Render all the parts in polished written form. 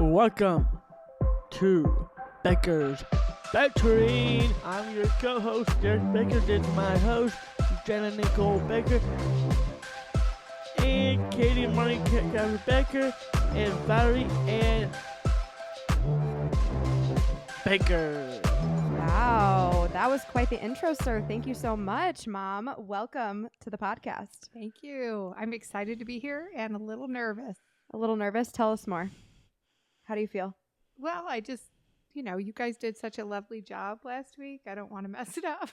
Welcome to Bakers Bantering. I'm your co-host, Derek Baker. This is my host, Jenna Nicole Baker, and Katy Money Baker, and Valerie and Baker. Wow, that was quite the intro, sir. Thank you so much, Mom. Welcome to the podcast. Thank you. I'm excited to be here and a little nervous. A little nervous? Tell us more. How do you feel? Well, I just, you guys did such a lovely job last week. I don't want to mess it up.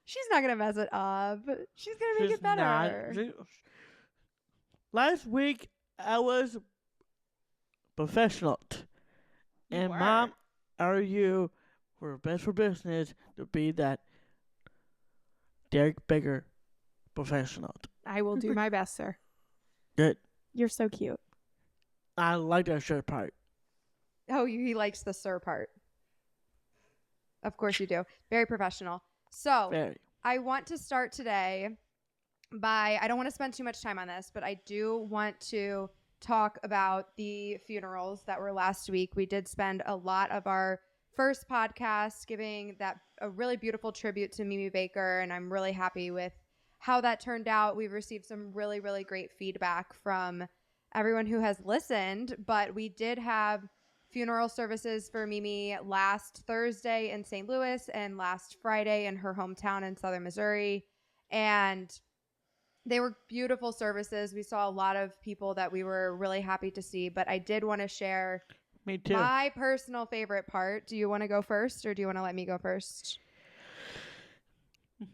She's not going to mess it up. She's going to make it better. Last week, I was professional. And Mom, you were best for business to be that Derek Baker professional. I will do my best, sir. Good. You're so cute. I like that shirt part. Oh, he likes the sir part. Of course you do. Very professional. So, Very. I want to start today by, I don't want to spend too much time on this, but I do want to talk about the funerals that were last week. We did spend a lot of our first podcast giving that a really beautiful tribute to Mimi Baker, and I'm really happy with how that turned out. We've received some really, really great feedback from everyone who has listened, but we did have funeral services for Mimi last Thursday in St. Louis and last Friday in her hometown in southern Missouri, and they were beautiful services. We saw a lot of people that we were really happy to see, but I did want to share Me too. my personal favorite part. Do you want to go first, or do you want to let me go first?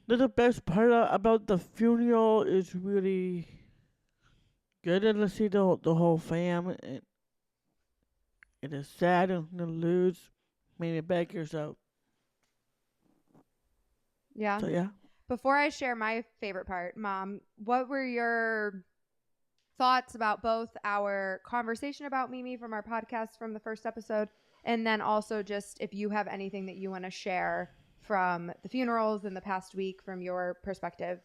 The best part about the funeral is really good to see the whole fam. It is sad to lose Mimi Baker, so Yeah. yeah. Before I share my favorite part, Mom, what were your thoughts about both our conversation about Mimi from our podcast from the first episode, and then also just if you have anything that you want to share from the funerals in the past week from your perspective?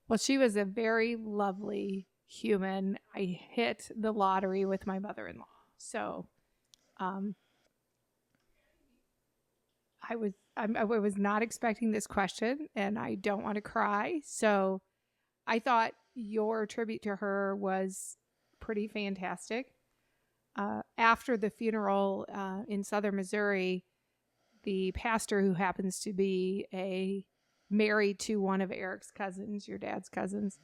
Well, she was a very lovely human. I hit the lottery with my mother-in-law. So I was not expecting this question, and I don't want to cry. So I thought your tribute to her was pretty fantastic. After the funeral in southern Missouri, the pastor, who happens to be married to one of Eric's cousins, your dad's cousins.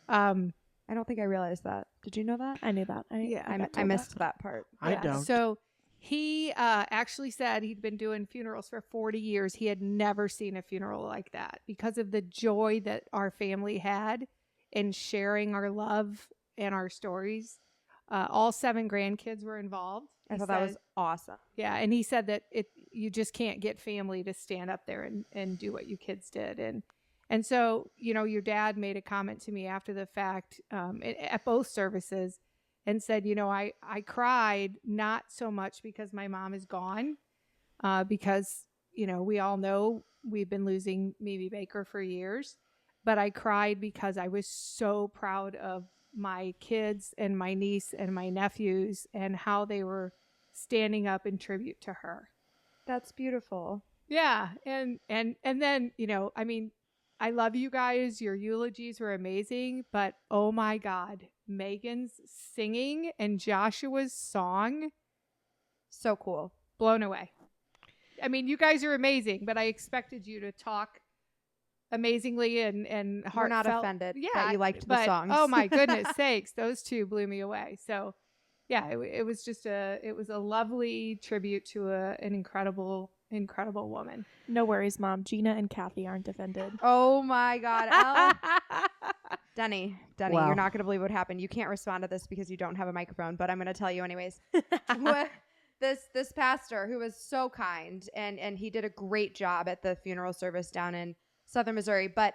I don't think I realized that. Did you know that? I knew that. I missed that part. I don't. So he actually said he'd been doing funerals for 40 years. He had never seen a funeral like that because of the joy that our family had in sharing our love and our stories. All 7 grandkids were involved. I thought that was awesome. Yeah, and he said that you just can't get family to stand up there and do what you kids did. And so, your dad made a comment to me after the fact at both services and said, I cried not so much because my mom is gone, because, we all know we've been losing Mimi Baker for years, but I cried because I was so proud of my kids and my niece and my nephews and how they were standing up in tribute to her. That's beautiful. Yeah. And then, I love you guys. Your eulogies were amazing, but oh my God, Megan's singing and Joshua's song. So cool. Blown away. You guys are amazing, but I expected you to talk amazingly and heartfelt. We're not offended that you liked the songs. Oh my goodness sakes, those two blew me away. So yeah, it was just a lovely tribute to an incredible woman. No worries, Mom. Gina and Kathy aren't offended. Oh my God. Denny, Wow. You're not going to believe what happened. You can't respond to this because you don't have a microphone, but I'm going to tell you anyways. This pastor who was so kind and he did a great job at the funeral service down in southern Missouri, but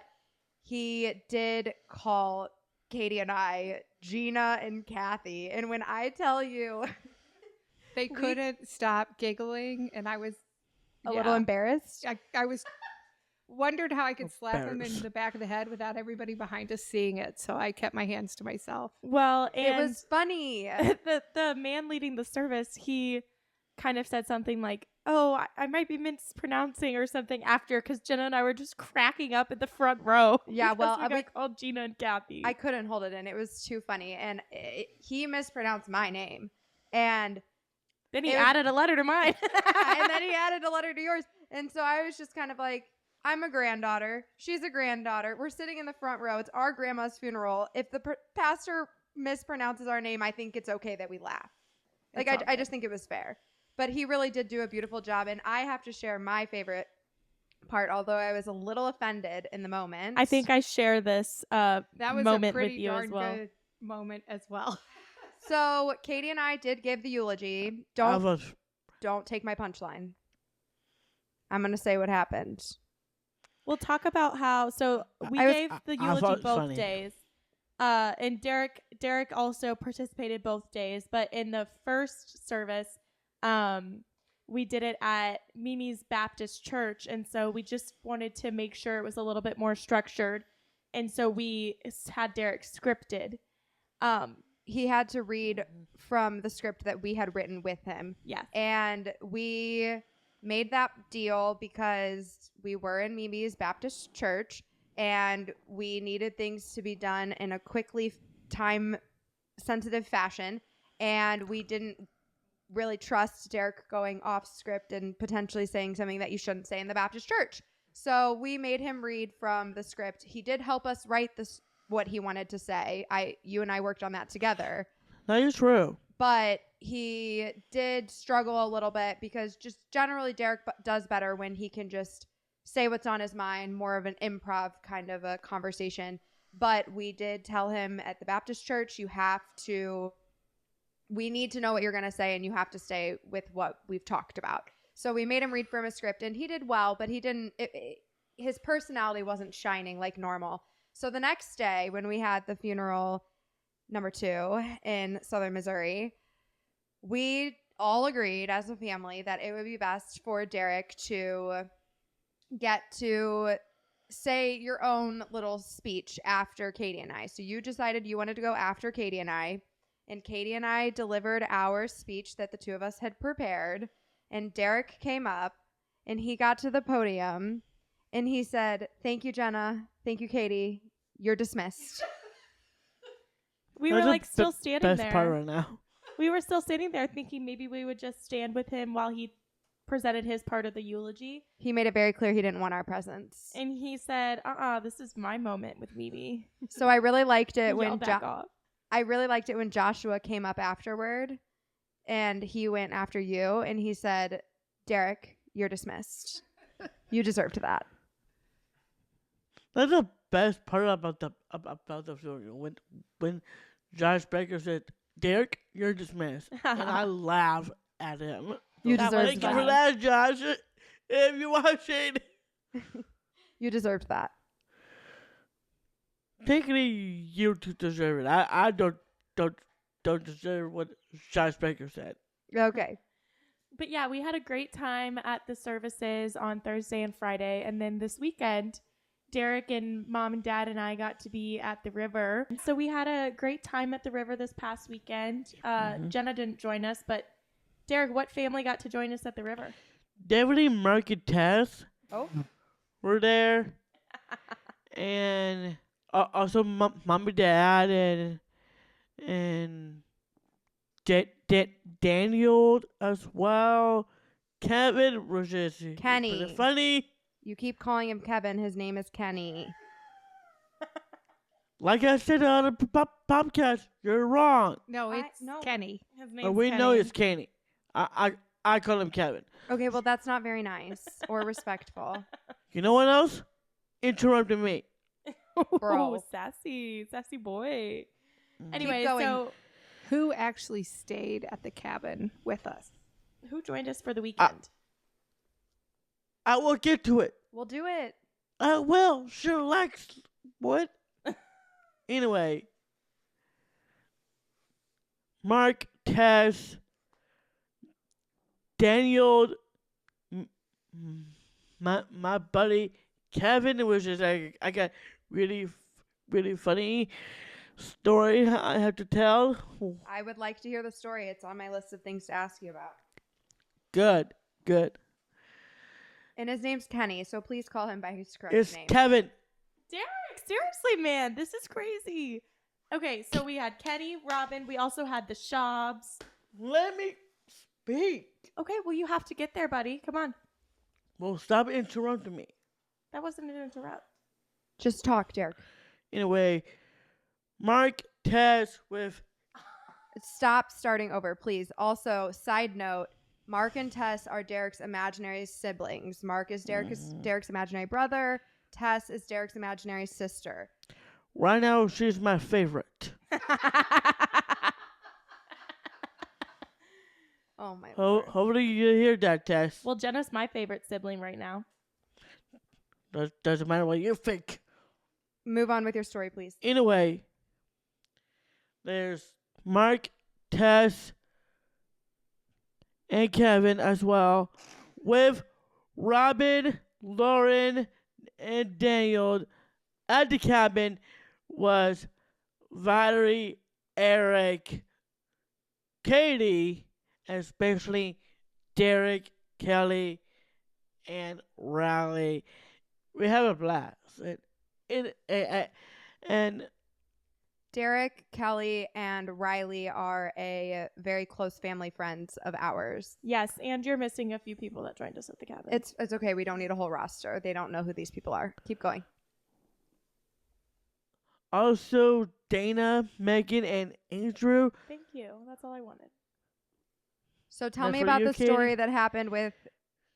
he did call Katy and I Gina and Kathy. And when I tell you, they couldn't stop giggling, and I was a little embarrassed. I was wondered how I could slap him in Bears. the back of the head without everybody behind us seeing it. So I kept my hands to myself. Well, It and was funny. the man leading the service, he kind of said something like, "Oh, I might be mispronouncing or something," after, because Jenna and I were just cracking up in the front row. Yeah, because well, we got we- called Gina and Kathy. I couldn't hold it in. It was too funny. And he mispronounced my name. And then he it was- added a letter to mine. and then he added a letter to yours. And so I was just kind of like, I'm a granddaughter. She's a granddaughter. We're sitting in the front row. It's our grandma's funeral. If the pastor mispronounces our name, I think it's okay that we laugh. Like, It's all I just think it was fair. But he really did do a beautiful job. And I have to share my favorite part, although I was a little offended in the moment. I think I share this That was moment a pretty with you darn as well. good moment as well. So Katie and I did give the eulogy. I was Don't take my punchline. I'm going to say what happened. We'll talk about how. So we I was- gave the I eulogy thought it both funny. days, and Derek also participated both days. But in the first service, we did it at Mimi's Baptist Church, and so we just wanted to make sure it was a little bit more structured, and so we had Derek scripted. He had to read from the script that we had written with him. Yes. And we made that deal because we were in Mimi's Baptist Church and we needed things to be done in a quickly time sensitive fashion. And we didn't really trust Derek going off script and potentially saying something that you shouldn't say in the Baptist church. So we made him read from the script. He did help us write this, what he wanted to say. You and I worked on that together. that is true. But he did struggle a little bit because just generally Derek does better when he can just say what's on his mind, more of an improv kind of a conversation. But we did tell him at the Baptist church, we need to know what you're going to say and you have to stay with what we've talked about. So we made him read from a script and he did well, but he didn't, his personality wasn't shining like normal. So the next day when we had the funeral number 2 in Southern Missouri, we all agreed as a family that it would be best for Derek to get to say your own little speech after Katie and I. So you decided you wanted to go after Katie and I delivered our speech that the two of us had prepared. And Derek came up and he got to the podium and he said, "Thank you, Jenna. Thank you, Katie. You're dismissed." We That's were the like still standing Best there. part right now. We were still standing there thinking maybe we would just stand with him while he presented his part of the eulogy. He made it very clear he didn't want our presence. And he said, this is my moment with Mimi. So I really liked it Y'all when back off. I really liked it when Joshua came up afterward and he went after you and he said, "Derek, you're dismissed. You deserved that." That's the best part about the funeral. When Josh Baker said, "Derek, you're dismissed," and I laugh at him. You That deserved was Thank you that. for that, Josh. If you're watching, You deserved that. technically you two deserve it. I don't deserve what Josh Baker said. Okay. But yeah, we had a great time at the services on Thursday and Friday. And then this weekend, Derek and Mom and Dad and I got to be at the river. So we had a great time at the river this past weekend. Jenna didn't join us, but Derek, what family got to join us at the river? Definitely Mark and Tess Oh. were there. And also Mom and Dad and Daniel as well. Kevin was just Kenny. pretty funny. You keep calling him Kevin. His name is Kenny. Like I said on the podcast, you're wrong. No, I- it's no. Kenny. His But name's we know Kenny. it's Kenny. I call him Kevin. Okay, well, that's not very nice or respectful. You know what else? Interrupted me. Bro. Sassy boy. Mm. Anyway, going. so Who actually stayed at the cabin with us? who joined us for the weekend? I will get to it. We'll do it. I will. Sure, Lex. What? Anyway. Mark, Tess, Daniel, my buddy Kevin, which is I got really really funny story I have to tell. I would like to hear the story. It's on my list of things to ask you about. Good. And his name's Kenny, so please call him by his correct It's name. Kevin. Derek, seriously, man, this is crazy. Okay, so we had Kenny, Robin. We also had the Shabs. Let me speak. Okay, well, you have to get there, buddy. Come on. Well, stop interrupting me. That wasn't an interrupt. Just talk, Derek. Anyway, Mark Tess with Stop starting over, please. Also, side note, Mark and Tess are Derek's imaginary siblings. Mark is Derek's imaginary brother. Tess is Derek's imaginary sister. right now. She's my favorite. Oh, my Lord. Hopefully you hear that, Tess. Well, Jenna's my favorite sibling right now. Doesn't matter what you think. Move on with your story, please. Anyway, there's Mark, Tess, and Kevin as well, with Robin, Lauren, and Daniel. At the cabin was Valerie, Eric, Katy, and especially Derek, Kelly, and Riley. We have a blast. And Derek, Kelly, and Riley are a very close family friends of ours. Yes, and you're missing a few people that joined us at the cabin. It's okay. We don't need a whole roster. They don't know who these people are. Keep going. also Dana, Megan, and Andrew. Thank you. That's all I wanted. So tell That's me for about you, the story Katy? that happened with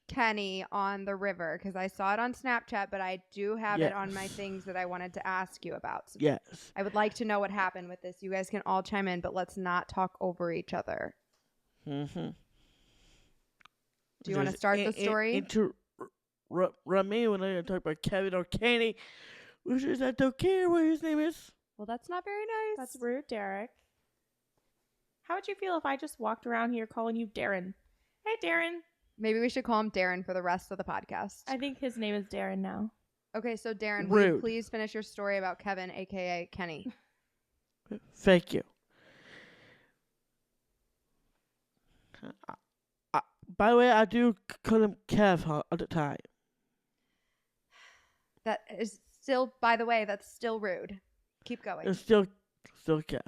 Kenny on the river, because I saw it on Snapchat, but I do have it on my Yes. things that I wanted to ask you about. So Yes. I would like to know what happened with this. You guys can all chime in, but let's not talk over each other. Mm-hmm. Do you want to start the story? Interrupt me when I talk about Kevin or Katy, which is I don't care what his name is. Well, that's not very nice. That's rude, Derek. How would you feel if I just walked around here calling you Darren? Hey, Darren. Maybe we should call him Darren for the rest of the podcast. I think his name is Darren now. Okay, so Darren, will you Rude. please finish your story about Kevin, a.k.a. Kenny? Thank you. By the way, I do call him Kev all the time. That is still, by the way, that's still rude. Keep going. It's still Kev.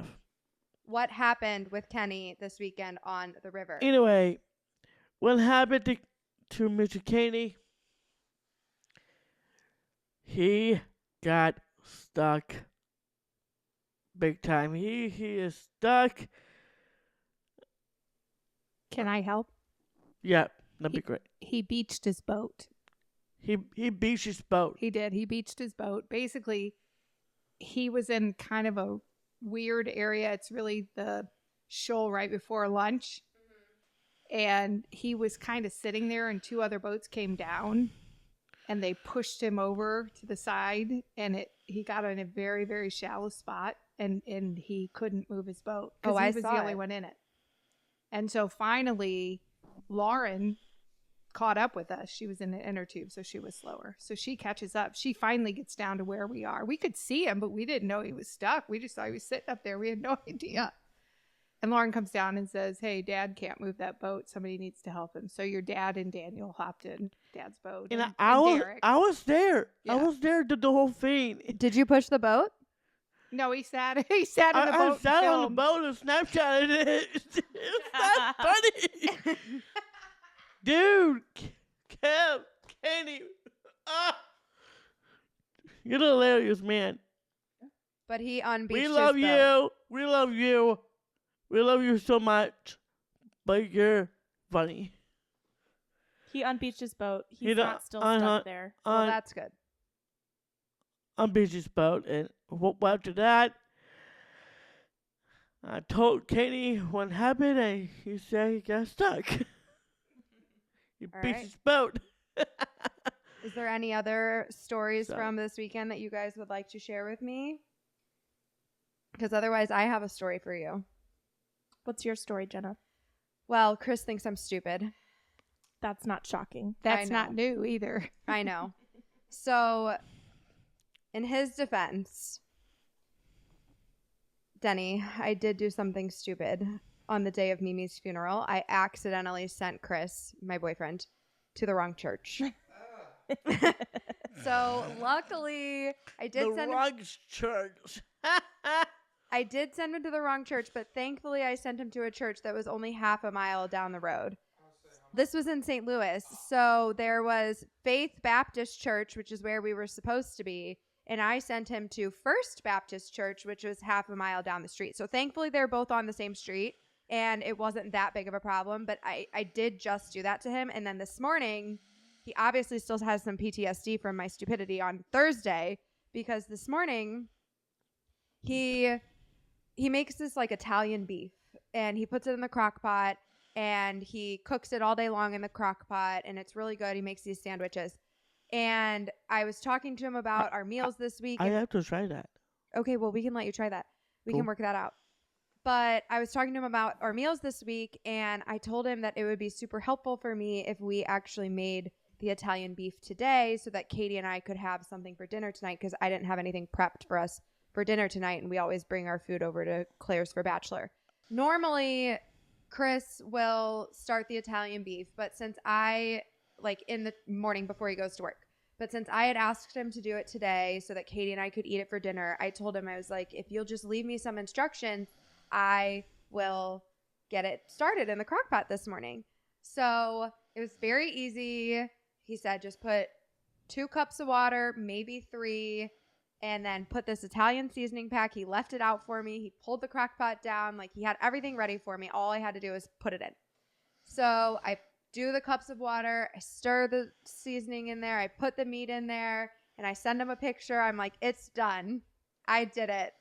What happened with Kenny this weekend on the river? Anyway, what happened to Mr. Katy? He got stuck big time. He is stuck. Can I help? Yeah, that'd be great. He beached his boat. He beached his boat. He did. He beached his boat. Basically, he was in kind of a weird area. It's really the shoal right before lunch. And he was kind of sitting there, and two other boats came down, and they pushed him over to the side, and he got in a very, very shallow spot, and he couldn't move his boat because I he was saw the only it. one in it. And so finally, Lauren caught up with us. She was in the inner tube, so she was slower. So she catches up. She finally gets down to where we are. We could see him, but we didn't know he was stuck. We just thought he was sitting up there. We had no idea. And Lauren comes down and says, "Hey, Dad can't move that boat. Somebody needs to help him." So your dad and Daniel hopped in Dad's boat. And and I was there. Yeah. I was there the whole thing. Did you push the boat? No, he sat in the boat. I and sat on the filmed. boat and Snapchatted it. It's not funny. Dude, Kev, Kenny, you're hilarious, man. But he unbeached We his love boat. you. We love you. We love you so much. But you're funny. He unbeached his boat. He's He don't- not still uh-huh. stuck there. Well, that's good. On Beach's boat, and after that, I told Katie what happened, and he said he got stuck. He All beached right. his boat. Is there any other stories So- from this weekend that you guys would like to share with me? Because otherwise, I have a story for you. What's your story, Jenna? Well, Chris thinks I'm stupid. That's not shocking. That's I not know. new either. I know. So, in his defense, Denny, I did do something stupid on the day of Mimi's funeral. I accidentally sent Chris, my boyfriend, to the wrong church. So luckily, I did The send wrong church. I did send him to the wrong church, but thankfully I sent him to a church that was only half a mile down the road. This was in St. Louis. So there was Faith Baptist Church, which is where we were supposed to be. And I sent him to First Baptist Church, which was half a mile down the street. So thankfully they're both on the same street and it wasn't that big of a problem. But I did just do that to him. And then this morning, he obviously still has some PTSD from my stupidity on Thursday, because this morning he makes this like Italian beef and he puts it in the crock pot and he cooks it all day long in the crock pot and it's really good. He makes these sandwiches. And I was talking to him about our meals this week. I have to try that. Okay, well, we can let you try that. We Cool. can work that out. But I was talking to him about our meals this week and I told him that it would be super helpful for me if we actually made the Italian beef today so that Katie and I could have something for dinner tonight, because I didn't have anything prepped for us for dinner tonight, and we always bring our food over to Claire's for Bachelor. Normally, Chris will start the Italian beef, but since I, like in the morning before he goes to work, but since I had asked him to do it today so that Katie and I could eat it for dinner, I told him, I was like, if you'll just leave me some instructions, I will get it started in the crock pot this morning. So it was very easy. He said, just put 2 cups of water, maybe 3, and then put this Italian seasoning pack. He left it out for me. He pulled the crock pot down. Like, he had everything ready for me. All I had to do was put it in. So I do the cups of water. I stir the seasoning in there. I put the meat in there, and I send him a picture. I'm like, it's done. I did it.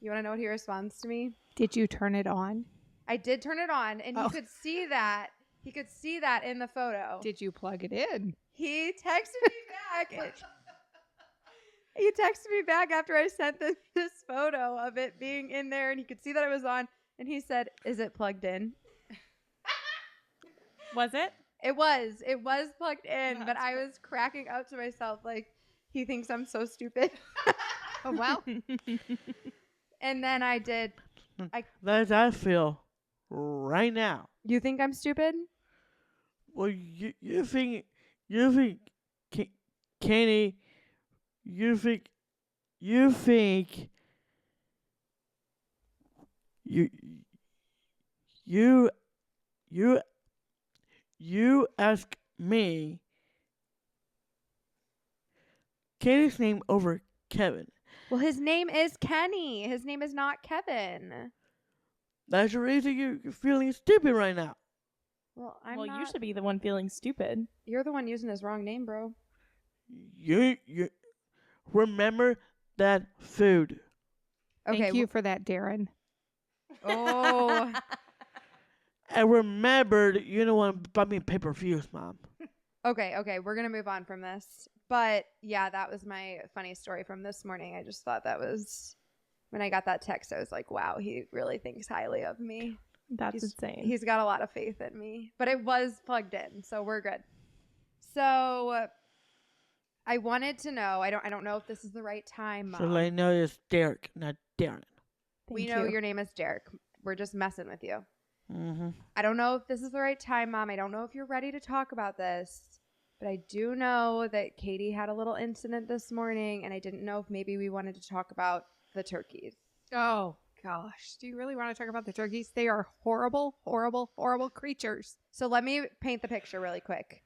You want to know what he responds to me? Did you turn it on? I did turn it on, and he could see that. He could see that in the photo. Did you plug it in? He texted me back. He texted me back after I sent this photo of it being in there, and he could see that it was on. And he said, "Is it plugged in?" Was it? It was. It was plugged in, That's but I was cracking up to myself like, he thinks I'm so stupid. Oh, wow. And then I did. That's how I feel right now. You think I'm stupid? Well, you think, Katie, you think, you ask me Katie's name over Kevin. Well, his name is Kenny. His name is not Kevin. That's the reason you're feeling stupid right now. Well, You should be the one feeling stupid. You're the one using his wrong name, bro. You remember that food. Okay. Thank you for that, Darren. Oh. I remembered you don't want to buy me pay-per-views, Mom. Okay. We're going to move on from this. But yeah, that was my funny story from this morning. I just thought that was, when I got that text, I was like, wow, he really thinks highly of me. That's insane. He's got a lot of faith in me. But it was plugged in, so we're good. So I wanted to know, I don't know if this is the right time, Mom. So I know it's Derek, not Darren. We know your name is Derek. We're just messing with you. Mm-hmm. I don't know if this is the right time, Mom. I don't know if you're ready to talk about this. But I do know that Katie had a little incident this morning, and I didn't know if maybe we wanted to talk about the turkeys. Oh, gosh. Do you really want to talk about the turkeys? They are horrible, horrible, horrible creatures. So let me paint the picture really quick.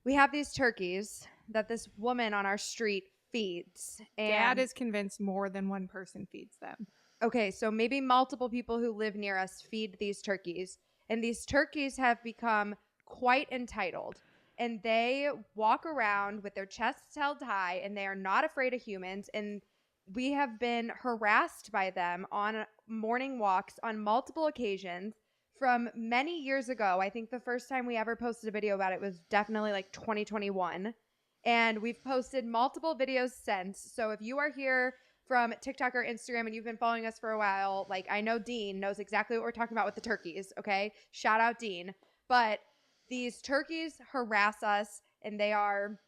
We have these turkeys that this woman on our street feeds. And Dad is convinced more than one person feeds them. okay, so maybe multiple people who live near us feed these turkeys. And these turkeys have become quite entitled. And they walk around with their chests held high, and they are not afraid of humans. And we have been harassed by them on morning walks on multiple occasions from many years ago. I think the first time we ever posted a video about it was definitely like 2021. And we've posted multiple videos since. So if you are here from TikTok or Instagram and you've been following us for a while, like I know Dean knows exactly what we're talking about with the turkeys, okay? Shout out Dean. But these turkeys harass us, and they are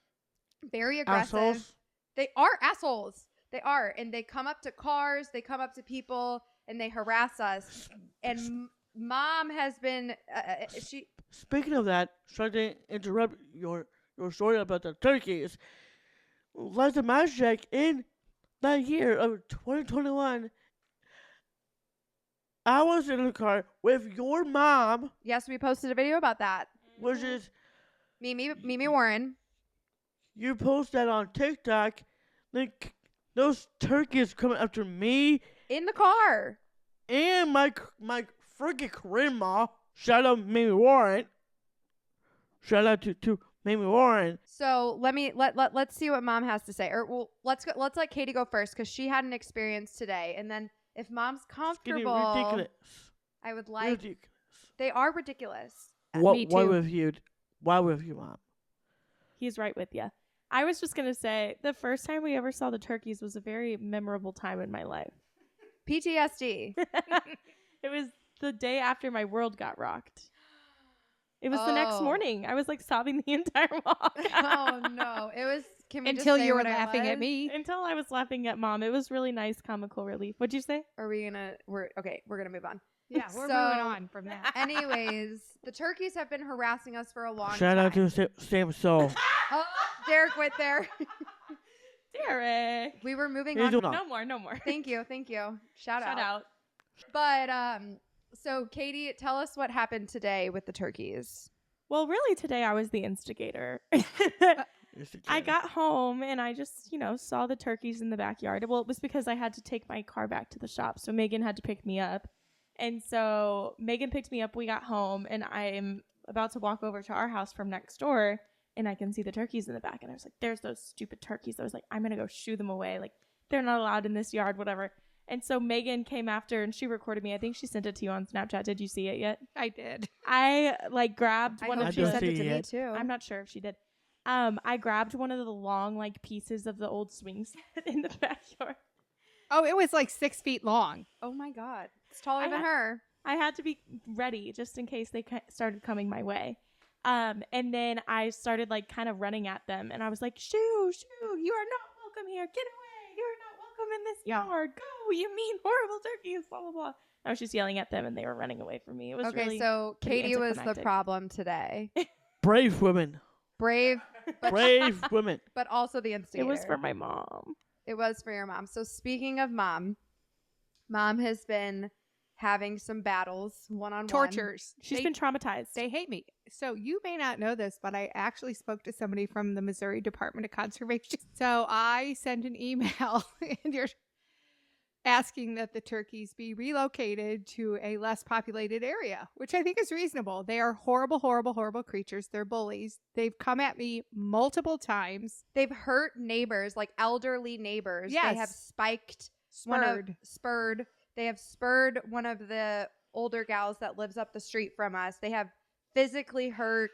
Very aggressive. Assholes. They are assholes. They are. And they come up to cars, they come up to people, and they harass us. And Mom has been, she. Speaking of that, sorry to interrupt your story about the turkeys. Last time I checked, in the year of 2021, I was in a car with your mom, Yes, we posted a video about that. which is, Mimi Warren. you post that on TikTok. Like, those turkeys coming after me In the car. and my freaking grandma. Shout out Mamie Warren. Shout out to Mamie Warren. So let's see what Mom has to say. Or well, let's let Katie go first because she had an experience today. And then if Mom's It's getting comfortable, ridiculous. I would like. Ridiculous. They are ridiculous. Me Why too. with you? Why with you, Mom? He's right with you. I was just going to say the first time we ever saw the turkeys was a very memorable time in my life. PTSD. It was the day after my world got rocked. It was the next Oh. morning. I was like sobbing the entire walk. Oh no! It was. Can we just Until say you were what it laughing at was? me. Until I was laughing at Mom. It was really nice comical relief. What'd you say? Are we gonna? We're gonna move on. Yeah, we're So- moving on from that. Anyways, the turkeys have been harassing us for a long Shout time. out to Sam Soul. Oh, Derek went there. Derek. We were moving He's on. doing all- No more. Thank you. Shout Shout out. But so Katie, tell us what happened today with the turkeys. Well, really today I was the instigator. I got home and I just, saw the turkeys in the backyard. Well, it was because I had to take my car back to the shop. So Megan had to pick me up. And so Megan picked me up. We got home and I am about to walk over to our house from next door and I can see the turkeys in the back. And I was like, there's those stupid turkeys. I was like, I'm going to go shoo them away. Like, they're not allowed in this yard, whatever. And so Megan came after and she recorded me. I think she sent it to you on Snapchat. Did you see it yet? I did. I grabbed I one hope of she don't sent see it to me it. too. I'm not sure if she did. I grabbed one of the long pieces of the old swing set in the backyard. Oh, it was like 6 feet long. Oh my God, it's taller I than had- her. I had to be ready just in case they started coming my way. And then I started kind of running at them and I was like, shoo, you are not welcome here. Get away. You're not welcome in this yard. Go, you mean horrible turkeys, blah, blah, blah. I was just yelling at them and they were running away from me. It was Okay, really so pretty Katie was the anticlimactic. problem today. Brave women. Brave, but Brave women. but also the instigator. It was for my mom. It was for your mom. So speaking of Mom has been having some battles one-on-one. Tortures. She's They- been traumatized. They hate me. So you may not know this, but I actually spoke to somebody from the Missouri Department of Conservation. So I sent an email and you're asking that the turkeys be relocated to a less populated area, which I think is reasonable. They are horrible, horrible, horrible creatures. They're bullies. They've come at me multiple times. They've hurt neighbors, like elderly neighbors. They have Yes. spiked Spurred. They have spurred one of the older gals that lives up the street from us. They have physically hurt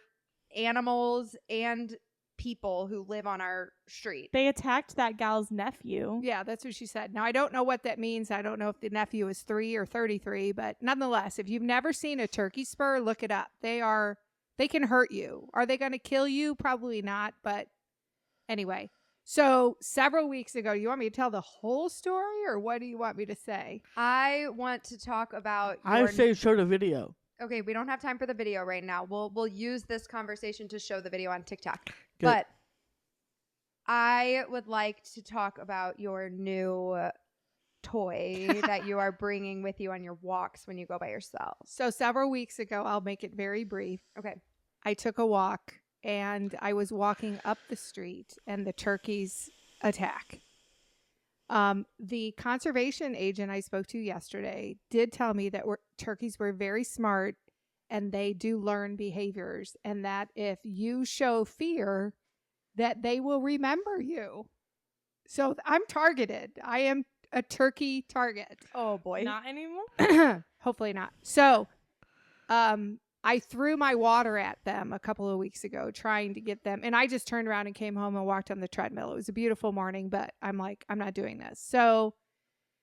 animals and people who live on our street. They attacked that gal's nephew. Yeah, that's what she said. Now, I don't know what that means. I don't know if the nephew is 3 or 33, but nonetheless, if you've never seen a turkey spur, look it up. They can hurt you. Are they going to kill you? Probably not, but anyway. So several weeks ago, you want me to tell the whole story or what do you want me to say? I want to talk about I say show the video. Okay, we don't have time for the video right now. We'll use this conversation to show the video on TikTok. Good. But I would like to talk about your new toy that you are bringing with you on your walks when you go by yourself. So several weeks ago, I'll make it very brief. Okay. I took a walk and I was walking up the street and the turkeys attack. The conservation agent I spoke to yesterday did tell me that turkeys were very smart and they do learn behaviors and that if you show fear, that they will remember you. So I'm targeted. I am a turkey target. Oh boy. Not anymore. Hopefully not. So, I threw my water at them a couple of weeks ago trying to get them. And I just turned around and came home and walked on the treadmill. It was a beautiful morning, but I'm like, I'm not doing this. So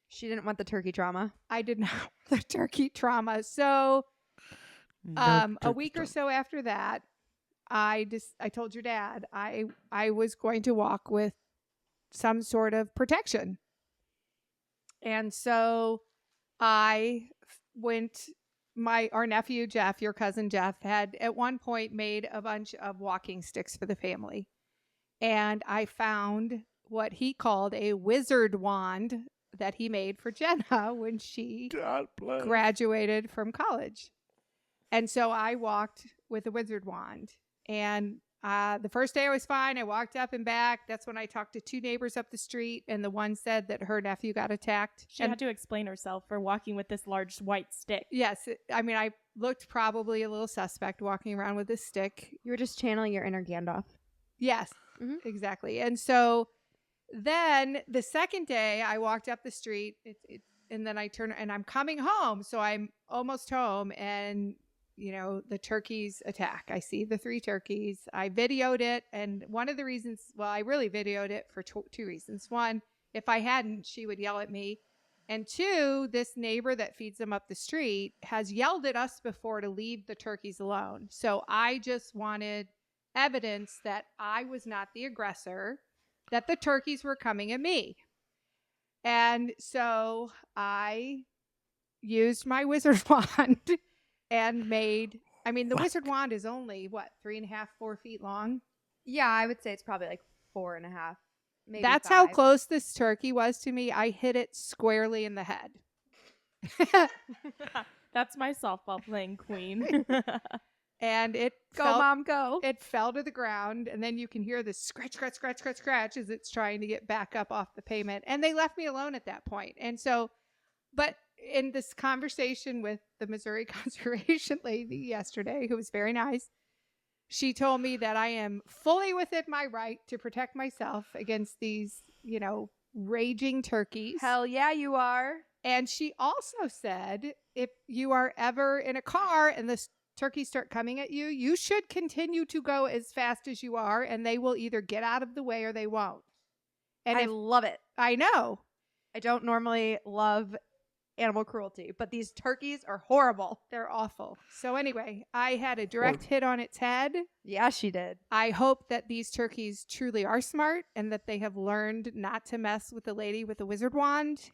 She didn't want the turkey trauma. I did not want the turkey trauma. So No a turkey week or trauma. so after that, I told your dad I was going to walk with some sort of protection. And so I went, our nephew Jeff, your cousin Jeff, had at one point made a bunch of walking sticks for the family. And I found what he called a wizard wand that he made for Jenna when she graduated from college. And so I walked with a wizard wand. And the first day I was fine. I walked up and back. That's when I talked to 2 neighbors up the street, and the one said that her nephew got attacked. She had to explain herself for walking with this large white stick. Yes. I mean, I looked probably a little suspect walking around with this stick. You were just channeling your inner Gandalf. Yes, exactly. And so then the second day I walked up the street and then I turned and I'm coming home. So I'm almost home and, the turkeys attack. I see the 3 turkeys. I videoed it. And one of the reasons, I really videoed it for 2 reasons. One, if I hadn't, she would yell at me. And 2, this neighbor that feeds them up the street has yelled at us before to leave the turkeys alone. So I just wanted evidence that I was not the aggressor, that the turkeys were coming at me. And so I used my wizard wand and the wizard wand is only 3.5, 4 feet long. Yeah, I would say it's probably like 4.5. Maybe That's 5. how close this turkey was to me. I hit it squarely in the head. That's my softball playing queen. And it Mom, go. It fell to the ground, and then you can hear this scratch, scratch, scratch, scratch, scratch as it's trying to get back up off the pavement. And they left me alone at that point. And so, but in this conversation with the Missouri Conservation lady yesterday, who was very nice, she told me that I am fully within my right to protect myself against these, raging turkeys. Hell yeah, you are. And she also said, if you are ever in a car and the turkeys start coming at you, you should continue to go as fast as you are, and they will either get out of the way or they won't. And I love it. I know. I don't normally love animal cruelty, but these turkeys are horrible. They're awful. So anyway, I had a direct hit on its head. Yeah, she did. I hope that these turkeys truly are smart and that they have learned not to mess with the lady with the wizard wand.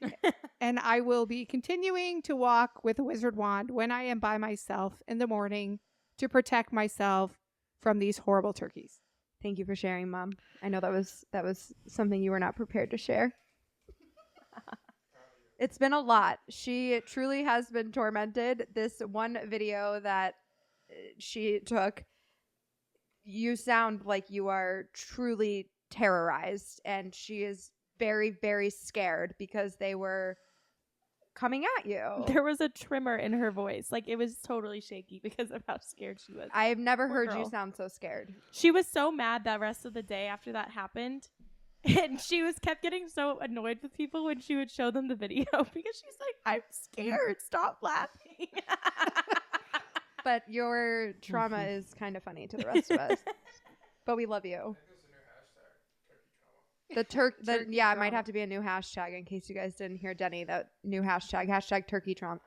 And I will be continuing to walk with a wizard wand when I am by myself in the morning to protect myself from these horrible turkeys. Thank you for sharing, Mom. I know that was something you were not prepared to share. It's been a lot. She truly has been tormented. This one video that she took, you sound like you are truly terrorized, and she is very, very scared because they were coming at you. There was a tremor in her voice. Like, it was totally shaky because of how scared she was. I have never Poor heard girl. you sound so scared. She was so mad that rest of the day after that happened. And she kept getting so annoyed with people when she would show them the video because she's like, I'm scared. Stop laughing. But your trauma is kind of funny to the rest of us. But we love you. The yeah, it might have to be a new hashtag in case you guys didn't hear Denny. That new hashtag turkey trauma.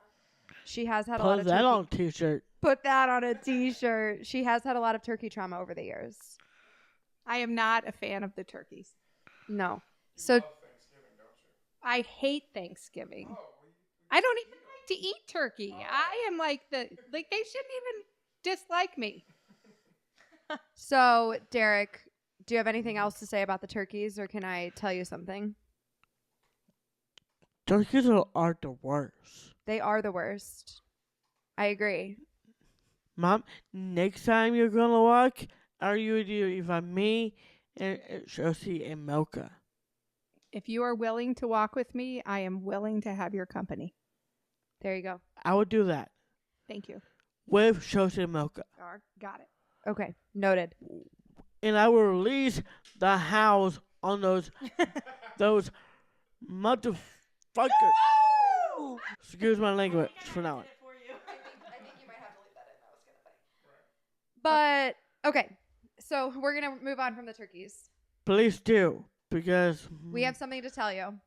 She has had a lot of Put that on a t-shirt. Put that on a t-shirt. She has had a lot of turkey trauma over the years. I am not a fan of the turkeys. No. So I hate Thanksgiving. I don't even like to eat turkey. I am like they shouldn't even dislike me. So, Derek, do you have anything else to say about the turkeys, or can I tell you something? Turkeys are the worst. They are the worst. I agree. Mom, next time you're gonna walk, are you either me and Josie and Milka? If you are willing to walk with me, I am willing to have your company. There you go. I would do that Thank you. with Josie and Milka. Got it. Okay. Noted. And I will release the house on those motherfuckers. Excuse my language for now. I think you might have to leave that in. That was kind of funny. But, okay. So we're going to move on from the turkeys. Please do, because We have something to tell you.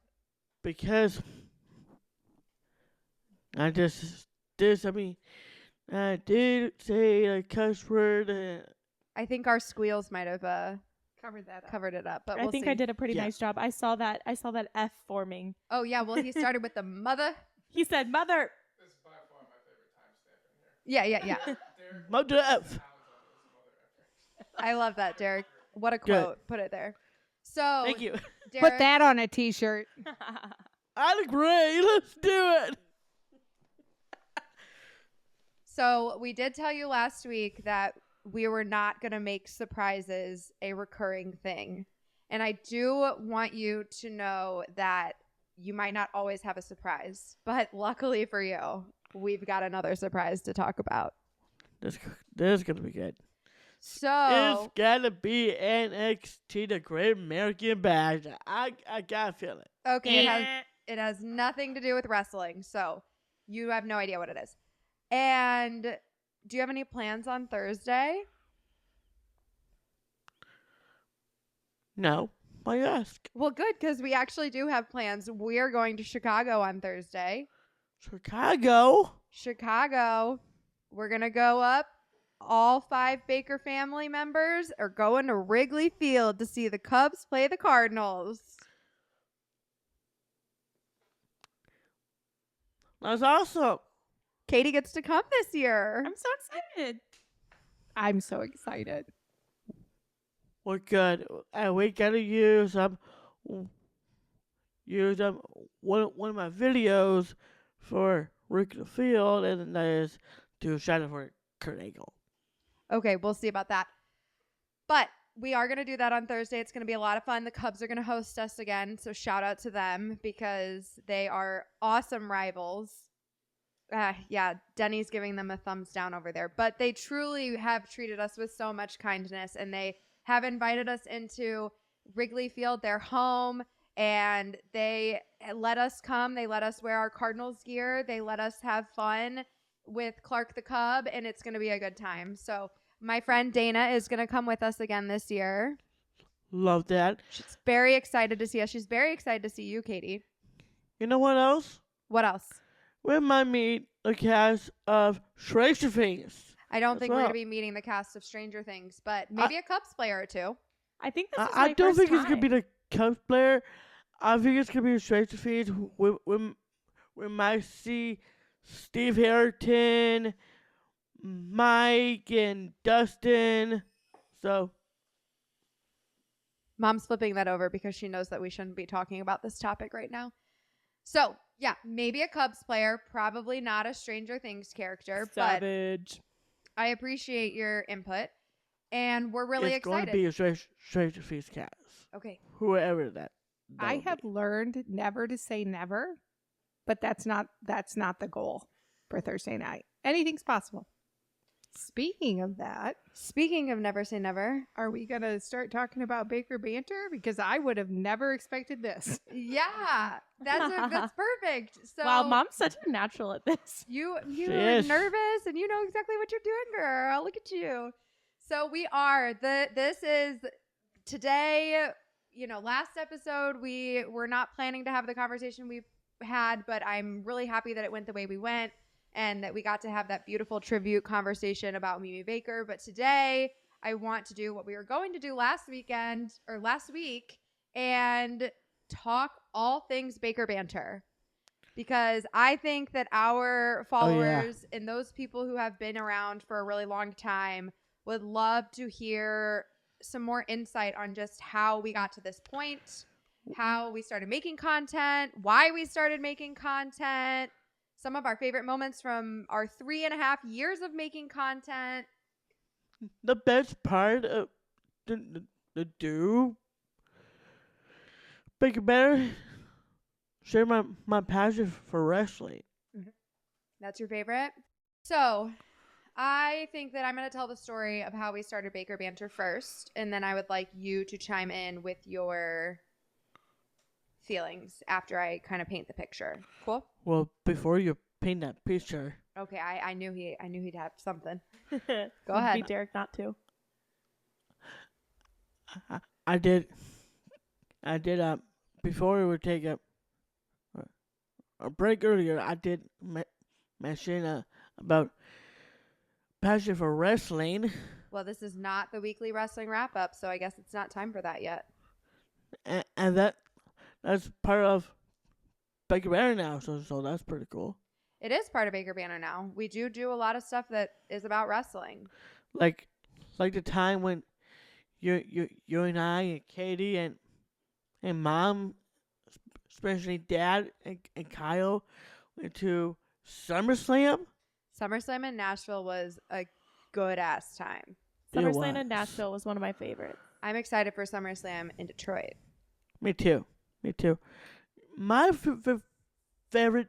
I did say a cuss word. I think our squeals might have Covered that up. covered it up, but I we'll think see. I did a pretty Yeah. nice job. I saw that F forming. Oh yeah, well he started with the mother. He said, "Mother." This is by far my favorite timestamp in here. Yeah. Derek Mother F. pounds on this mother effing. I love that, Derek. What a Good. quote. Put it there. So Thank you. Derek, Put that on a T-shirt. I agree. Let's do it. So we did tell you last week that we were not going to make surprises a recurring thing. And I do want you to know that you might not always have a surprise, but luckily for you, we've got another surprise to talk about. This is gonna be good. So It's gotta be NXT, the Great American Bash. I gotta feel it. okay, it has nothing to do with wrestling. So you have no idea what it is. And do you have any plans on Thursday? No, why you ask? Well, good, because we actually do have plans. We're going to Chicago on Thursday. Chicago. Chicago. We're going to go up. All 5 Baker family members are going to Wrigley Field to see the Cubs play the Cardinals. That's awesome. Katy gets to come this year. I'm so excited. I'm so excited. We're good. And we gotta use one of my videos for Wrigley Field, and that is to shout out for Kurt Angle. Okay, we'll see about that. But we are going to do that on Thursday. It's going to be a lot of fun. The Cubs are going to host us again, so shout out to them because they are awesome rivals. Yeah, Denny's giving them a thumbs down over there. But they truly have treated us with so much kindness, and they have invited us into Wrigley Field, their home, and they let us come. They let us wear our Cardinals gear. They let us have fun with Clark the Cub, and it's going to be a good time. So my friend Dana is going to come with us again this year. Love that. She's very excited to see us. She's very excited to see you, Katy. You know what else? What else? We might meet the cast of Stranger Things. I don't As think we're well. going to be meeting the cast of Stranger Things, but maybe a Cubs player or two. I think this is I my don't first think it's time. gonna be the Cubs player. I think it's gonna be Stranger Things. We might see Steve Harrington, Mike, and Dustin. So Mom's flipping that over because she knows that we shouldn't be talking about this topic right now. So, yeah, maybe a Cubs player, probably not a Stranger Things character, Savage. but I appreciate your input, and we're really it's going excited. to be a Stranger Things cast. Okay. Whoever that. I will have be. learned never to say never, but that's not the goal for Thursday night. Anything's possible. Speaking of that, Speaking of never say never, are we going to start talking about Baker Banter? Because I would have never expected this. yeah, that's perfect. So Wow, Mom's such a natural at this. You She were is. nervous and you know exactly what you're doing, girl. Look at you. So we are this is today, last episode we were not planning to have the conversation we had, but I'm really happy that it went the way we went and that we got to have that beautiful tribute conversation about Mimi Baker. But today I want to do what we were going to do last week and talk all things Baker Banter. Because I think that our followers and those people who have been around for a really long time would love to hear some more insight on just how we got to this point, how we started making content, why we started making content, some of our favorite moments from our 3.5 years of making content. The best part of the do Baker Better share my passion for wrestling. That's your favorite? So I think that I'm going to tell the story of how we started Baker Banter first, and then I would like you to chime in with your feelings after I kind of paint the picture. Cool? Well, before you paint that picture, Okay, I knew he'd have something. Go ahead. Be Derek not to. I did before we would take a break earlier. I did mention about passion for wrestling, Well, this is not the weekly wrestling wrap up, so I guess it's not time for that yet. And that's part of Bakers Bantering now, so that's pretty cool. It is part of Baker Banner now. We do a lot of stuff that is about wrestling. Like the time when you and I and Katy and Mom, especially Dad and Kyle, went to SummerSlam. SummerSlam in Nashville was a good ass time. SummerSlam in Nashville was one of my favorites. I'm excited for SummerSlam in Detroit. Me too. My favorite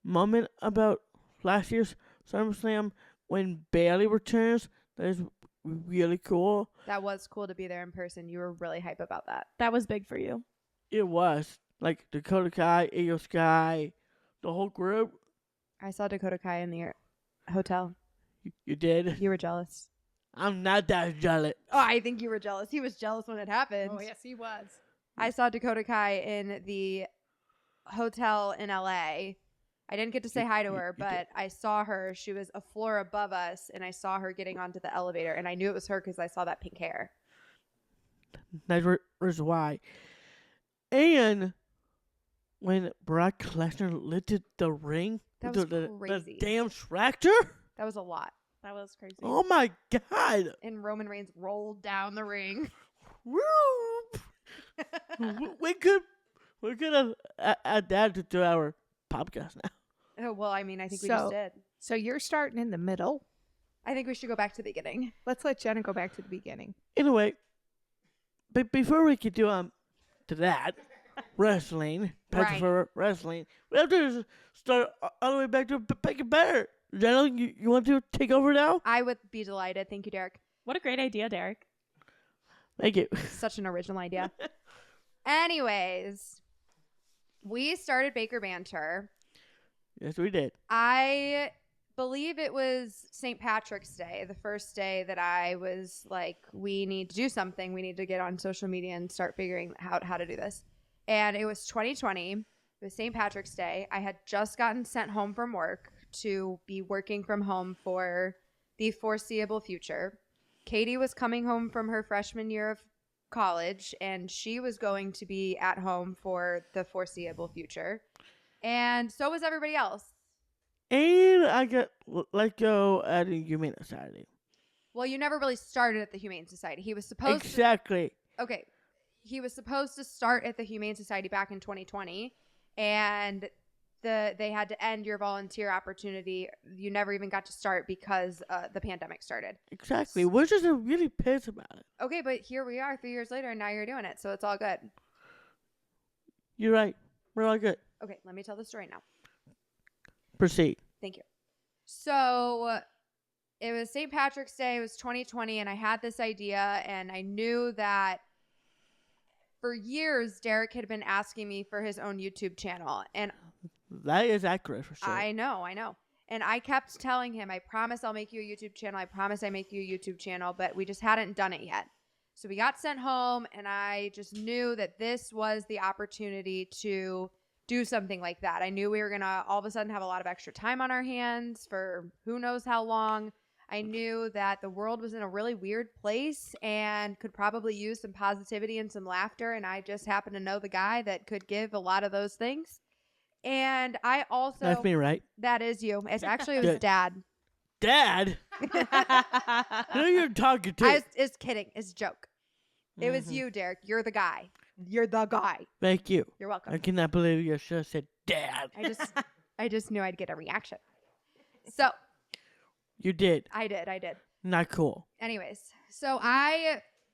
moment about last year's SummerSlam when Bailey returns. That is really cool. That was cool to be there in person. You were really hype about that. That was big for you. It was like Dakota Kai, Io Sky, the whole group. I saw Dakota Kai in the hotel. You did. You were jealous. I'm not that jealous. Oh, I think you were jealous. He was jealous when it happened. Oh, yes, he was. I saw Dakota Kai in the hotel in LA. I didn't get to say hi to her, but I saw her. She was a floor above us, and I saw her getting onto the elevator, and I knew it was her because I saw that pink hair. That's why. And when Brock Lesnar lifted the ring, That was the crazy. damn tractor. That was a lot. That was crazy. Oh my God! And Roman Reigns rolled down the ring. Woo! we could add that to our podcast now. Oh, well, I mean, I think we So- just did. So you're starting in the middle. I think we should go back to the beginning. Let's let Jenna go back to the beginning. Anyway, but before we could do to that wrestling, Right. for wrestling, we have to start all the way back to Bakers Bantering. Jenna, you want to take over now? I would be delighted. Thank you, Derek. What a great idea, Derek. Thank you. Such an original idea. Anyways, we started Baker Banter. Yes, we did. I believe it was St. Patrick's Day, the first day that I was like, we need to do something. We need to get on social media and start figuring out how to do this. And it was 2020. It was St. Patrick's Day. I had just gotten sent home from work to be working from home for the foreseeable future. Katy was coming home from her freshman year of college, and she was going to be at home for the foreseeable future. And so was everybody else. And I got let go at the Humane Society. Well, you never really started at the Humane Society. He was supposed Exactly. to. Okay. He was supposed to start at the Humane Society back in 2020, and they had to end your volunteer opportunity. You never even got to start because the pandemic started. Exactly. We're just really pissed about it. Okay, but here we are 3 years later, and now you're doing it, so it's all good. You're right. We're all good. Okay, let me tell the story now. Proceed. Thank you. So it was St. Patrick's Day. It was 2020, and I had this idea, and I knew that for years, Derek had been asking me for his own YouTube channel, and That is accurate for sure. I know. And I kept telling him, I promise I'll make you a YouTube channel. I promise I make you a YouTube channel, but we just hadn't done it yet. So we got sent home, and I just knew that this was the opportunity to do something like that. I knew we were going to all of a sudden have a lot of extra time on our hands for who knows how long. I knew that the world was in a really weird place and could probably use some positivity and some laughter, and I just happened to know the guy that could give a lot of those things. And I also... That's me, right? That is you. It was Good. Dad. Dad? Who are you talking to? It's kidding. It's a joke. It was you, Derek. You're the guy. You're the guy. Thank you. You're welcome. I cannot believe you should have said Dad. I just knew I'd get a reaction. So You did. I did. Not cool. Anyways, so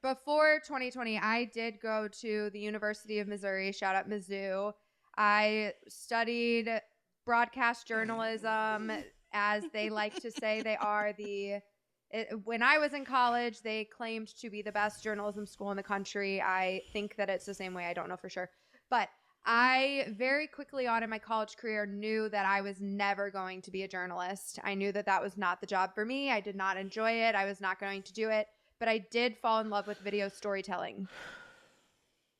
before 2020, I did go to the University of Missouri. Shout out Mizzou. I studied broadcast journalism, as they like to say. They are when I was in college, they claimed to be the best journalism school in the country. I think that it's the same way. I don't know for sure. But I very quickly on in my college career knew that I was never going to be a journalist. I knew that was not the job for me. I did not enjoy it. I was not going to do it. But I did fall in love with video storytelling.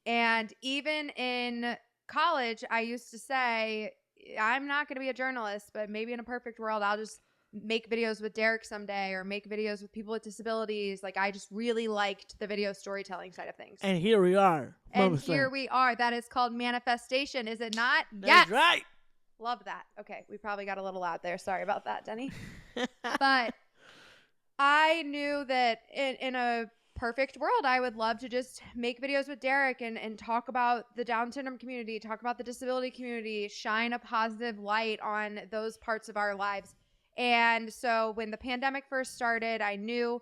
And even in college, I used to say, I'm not going to be a journalist, but maybe in a perfect world, I'll just make videos with Derek someday or make videos with people with disabilities. Like, I just really liked the video storytelling side of things. And here we are. And here we are. That is called manifestation, is it not? That's right. Love that. Okay, we probably got a little loud there. Sorry about that, Denny. But I knew that in a perfect world, I would love to just make videos with Derek and talk about the Down syndrome community, talk about the disability community, shine a positive light on those parts of our lives. And so when the pandemic first started, I knew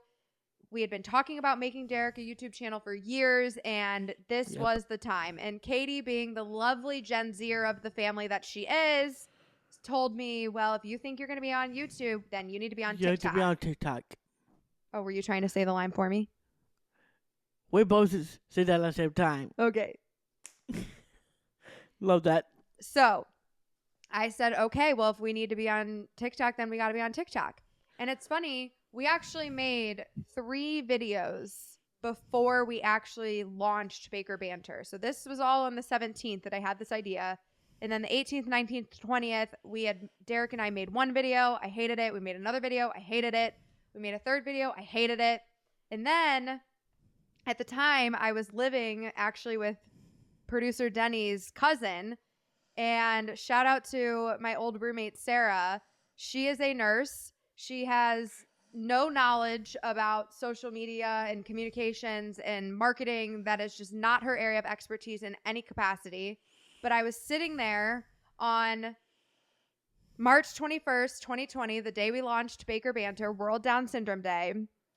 we had been talking about making Derek a YouTube channel for years, and this was the time. And Katy, being the lovely Gen Zer of the family that she is, told me, well, if you think you're going to be on YouTube, then you need to be on TikTok. You have to be on TikTok. Oh, were you trying to say the line for me? We both say that at the same time. Okay. Love that. So I said, okay, well, if we need to be on TikTok, then we got to be on TikTok. And it's funny, we actually made 3 videos before we actually launched Baker Banter. So this was all on the 17th that I had this idea. And then the 18th, 19th, 20th, Derek and I made 1 video. I hated it. We made another video. I hated it. We made a 3rd video. I hated it. And then at the time, I was living actually with producer Denny's cousin. And shout out to my old roommate, Sarah. She is a nurse. She has no knowledge about social media and communications and marketing. That is just not her area of expertise in any capacity. But I was sitting there on March 21st, 2020, the day we launched Baker Banter, World Down Syndrome Day.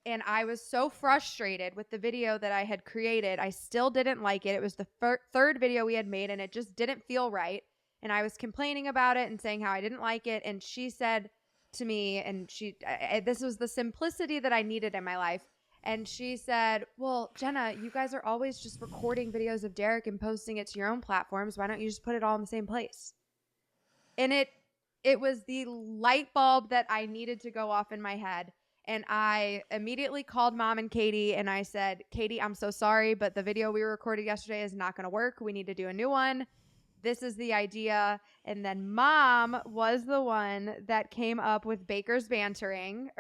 And I was so frustrated with the video that I had created. I still didn't like it. It was the 3rd video we had made, and it just didn't feel right. And I was complaining about it and saying how I didn't like it. And she said to me, and this was the simplicity that I needed in my life. And she said, well, Jenna, you guys are always just recording videos of Derek and posting it to your own platforms. Why don't you just put it all in the same place? And it was the light bulb that I needed to go off in my head. And I immediately called Mom and Katy, and I said, Katy, I'm so sorry, but the video we recorded yesterday is not going to work. We need to do a new one. This is the idea. And then Mom was the one that came up with Bakers Bantering,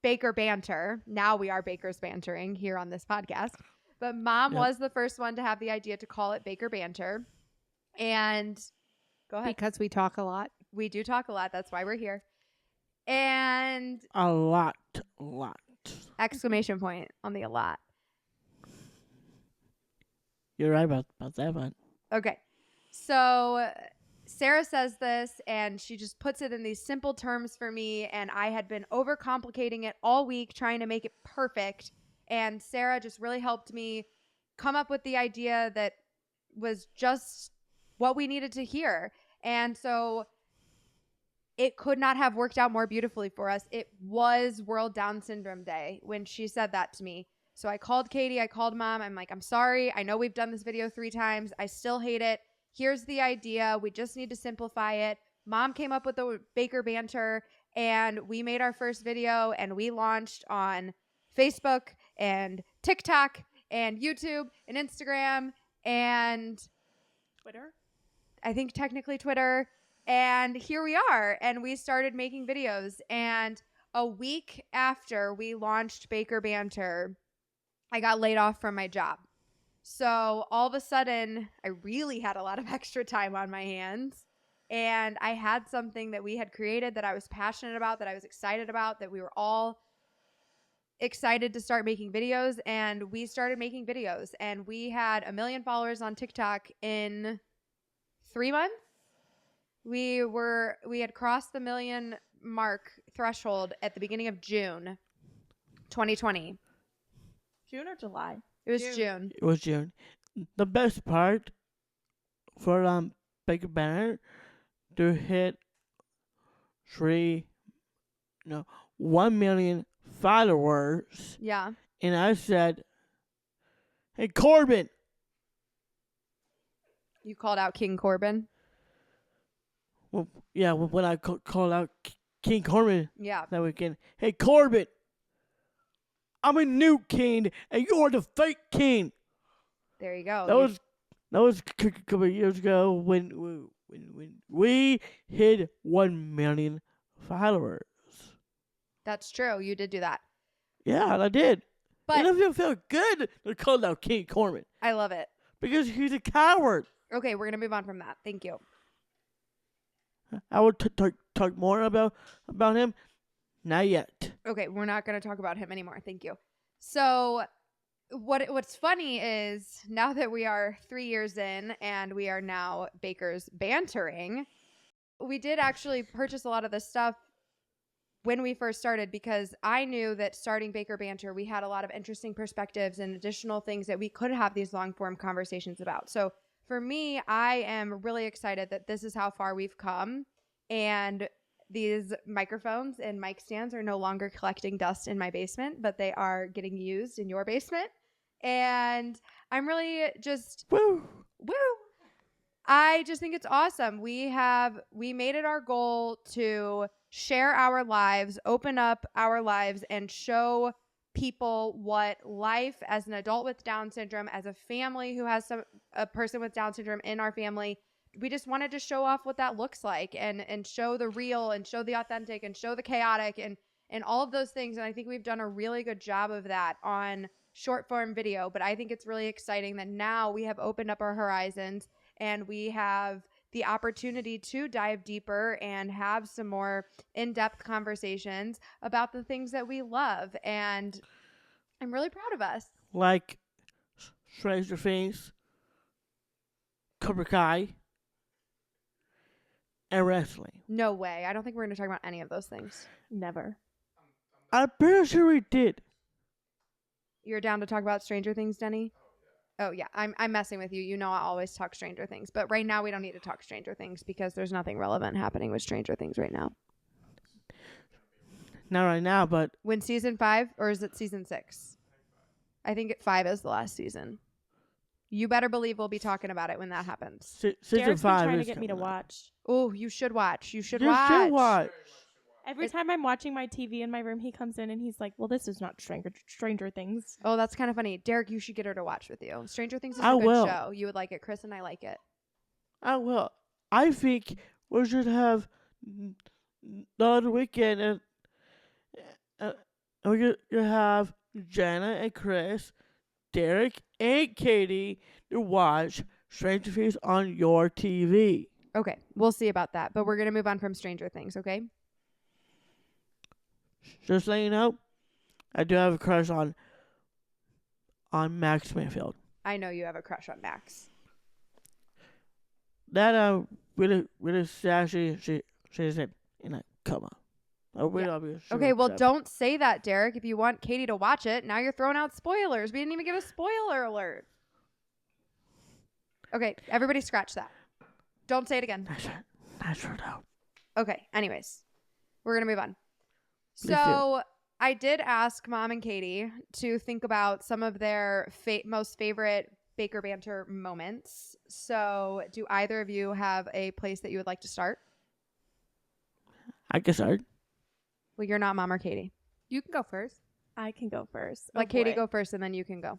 Baker Banter. Now we are Bakers Bantering here on this podcast. But Mom was the first one to have the idea to call it Baker Banter. And go ahead. Because we talk a lot. We do talk a lot. That's why we're here. And a lot. Exclamation point on the a lot. You're right about that one. Okay. So Sarah says this, and she just puts it in these simple terms for me, and I had been overcomplicating it all week, trying to make it perfect, and Sarah just really helped me come up with the idea that was just what we needed to hear. And so it could not have worked out more beautifully for us. It was World Down Syndrome Day when she said that to me. So I called Katy, I called Mom. I'm like, I'm sorry. I know we've done this video 3 times. I still hate it. Here's the idea. We just need to simplify it. Mom came up with the Baker Banter, and we made our first video, and we launched on Facebook and TikTok and YouTube and Instagram and Twitter. I think technically Twitter. And here we are. And we started making videos. And a week after we launched Baker Banter, I got laid off from my job. So all of a sudden, I really had a lot of extra time on my hands. And I had something that we had created that I was passionate about, that I was excited about, that we were all excited to start making videos. And we started making videos. And we had 1 million followers on TikTok in 3 months. We had crossed the 1 million mark threshold at the beginning of June 2020. June or July? It was June. It was June. The best part for Baker Banter to hit 1 million followers. Yeah. And I said, hey, Corbin. You called out King Corbin? Well, yeah, when I called out King Corbin that weekend. Hey, Corbin. I'm a new king, and you're the fake king. There you go. That was a couple of years ago when we hit 1 million followers. That's true. You did do that. Yeah, I did. But It doesn't feel good to call out King Corbin I love it. because he's a coward. Okay, we're going to move on from that. Thank you. I would talk more about him. Not yet. Okay, we're not going to talk about him anymore. Thank you. So what's funny is now that we are 3 years in and we are now Bakers Bantering, we did actually purchase a lot of this stuff when we first started because I knew that starting Baker Banter, we had a lot of interesting perspectives and additional things that we could have these long form conversations about. So for me, I am really excited that this is how far we've come. And these microphones and mic stands are no longer collecting dust in my basement, but they are getting used in your basement. And I'm really just Woo! I just think it's awesome. We made it our goal to share our lives, open up our lives, and show people what life as an adult with Down syndrome, as a family who has a person with Down syndrome in our family. We just wanted to show off what that looks like and show the real and show the authentic and show the chaotic and all of those things. And I think we've done a really good job of that on short form video. But I think it's really exciting that now we have opened up our horizons and we have the opportunity to dive deeper and have some more in-depth conversations about the things that we love. And I'm really proud of us. Like Stranger Things, Cobra Kai, and wrestling. No way. I don't think we're going to talk about any of those things. Never. I'm pretty sure we did. You're down to talk about Stranger Things, Denny? Oh, yeah. I'm messing with you. You know I always talk Stranger Things. But right now we don't need to talk Stranger Things because there's nothing relevant happening with Stranger Things right now. Not right now, but When season 5, or is it season 6? I think 5 is the last season. You better believe we'll be talking about it when that happens. season Derek's been 5 trying to is get me to coming out. watch. Oh, you should watch. You should You watch. should watch. Every time I'm watching my TV in my room, he comes in and he's like, well, this is not Stranger Things. Oh, that's kind of funny. Derek, you should get her to watch with you. Stranger Things is I a good will. show. You would like it. Chris and I like it. Well, I think we should have the other weekend and we could have Jenna and Chris, Derek and Katy to watch Stranger Things on your TV. Okay, we'll see about that. But we're going to move on from Stranger Things, okay? Just so you know, I do have a crush on Max Mayfield. I know you have a crush on Max. That really sad she said in a coma. Okay, well, don't say that, Derek. If you want Katy to watch it, now you're throwing out spoilers. We didn't even give a spoiler alert. Okay, everybody scratch that. Don't say it again. That's right out. Okay, anyways, we're going to move on. Please So I did ask Mom and Katy to think about some of their most favorite Baker Banter moments. So do either of you have a place that you would like to start? I guess I. Well, you're not Mom or Katy. You can go first. I can go first. Let Katy go first and then you can go.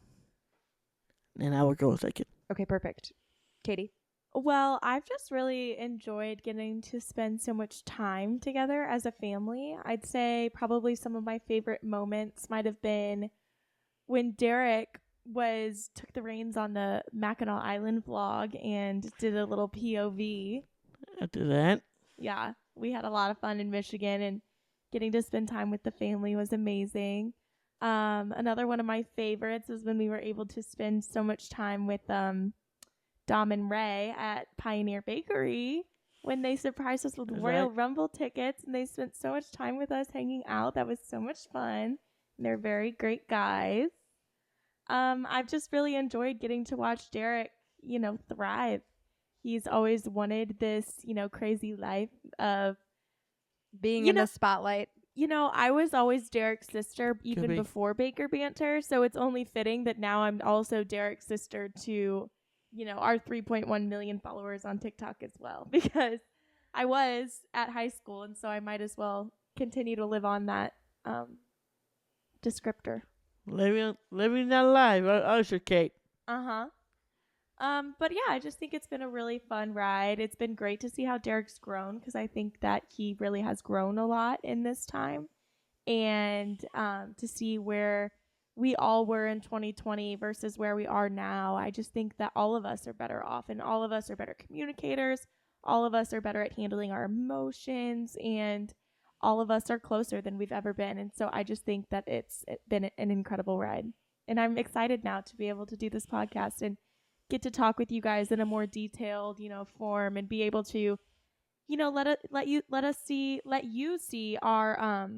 And I will go second. Okay, perfect. Katy? Well, I've just really enjoyed getting to spend so much time together as a family. I'd say probably some of my favorite moments might have been when Derek took the reins on the Mackinac Island vlog and did a little POV. After that, Yeah, we had a lot of fun in Michigan and getting to spend time with the family was amazing. Another one of my favorites was when we were able to spend so much time with Dom and Ray at Pioneer Bakery when they surprised us with Royal Rumble tickets and they spent so much time with us hanging out. That was so much fun. They're very great guys. I've just really enjoyed getting to watch Derek, thrive. He's always wanted this, crazy life of Being in the spotlight. I was always Derek's sister even before Baker Banter, so it's only fitting that now I'm also Derek's sister to our 3.1 million followers on TikTok as well, because I was at high school, and so I might as well continue to live on that descriptor. living that life. I should, Kate. But yeah, I just think it's been a really fun ride. It's been great to see how Derek's grown, because I think that he really has grown a lot in this time. and to see where we all were in 2020 versus where we are now. I just think that all of us are better off, and all of us are better communicators. All of us are better at handling our emotions, and all of us are closer than we've ever been. And so I just think that it's been an incredible ride. And I'm excited now to be able to do this podcast and get to talk with you guys in a more detailed, form, and be able to, let you see our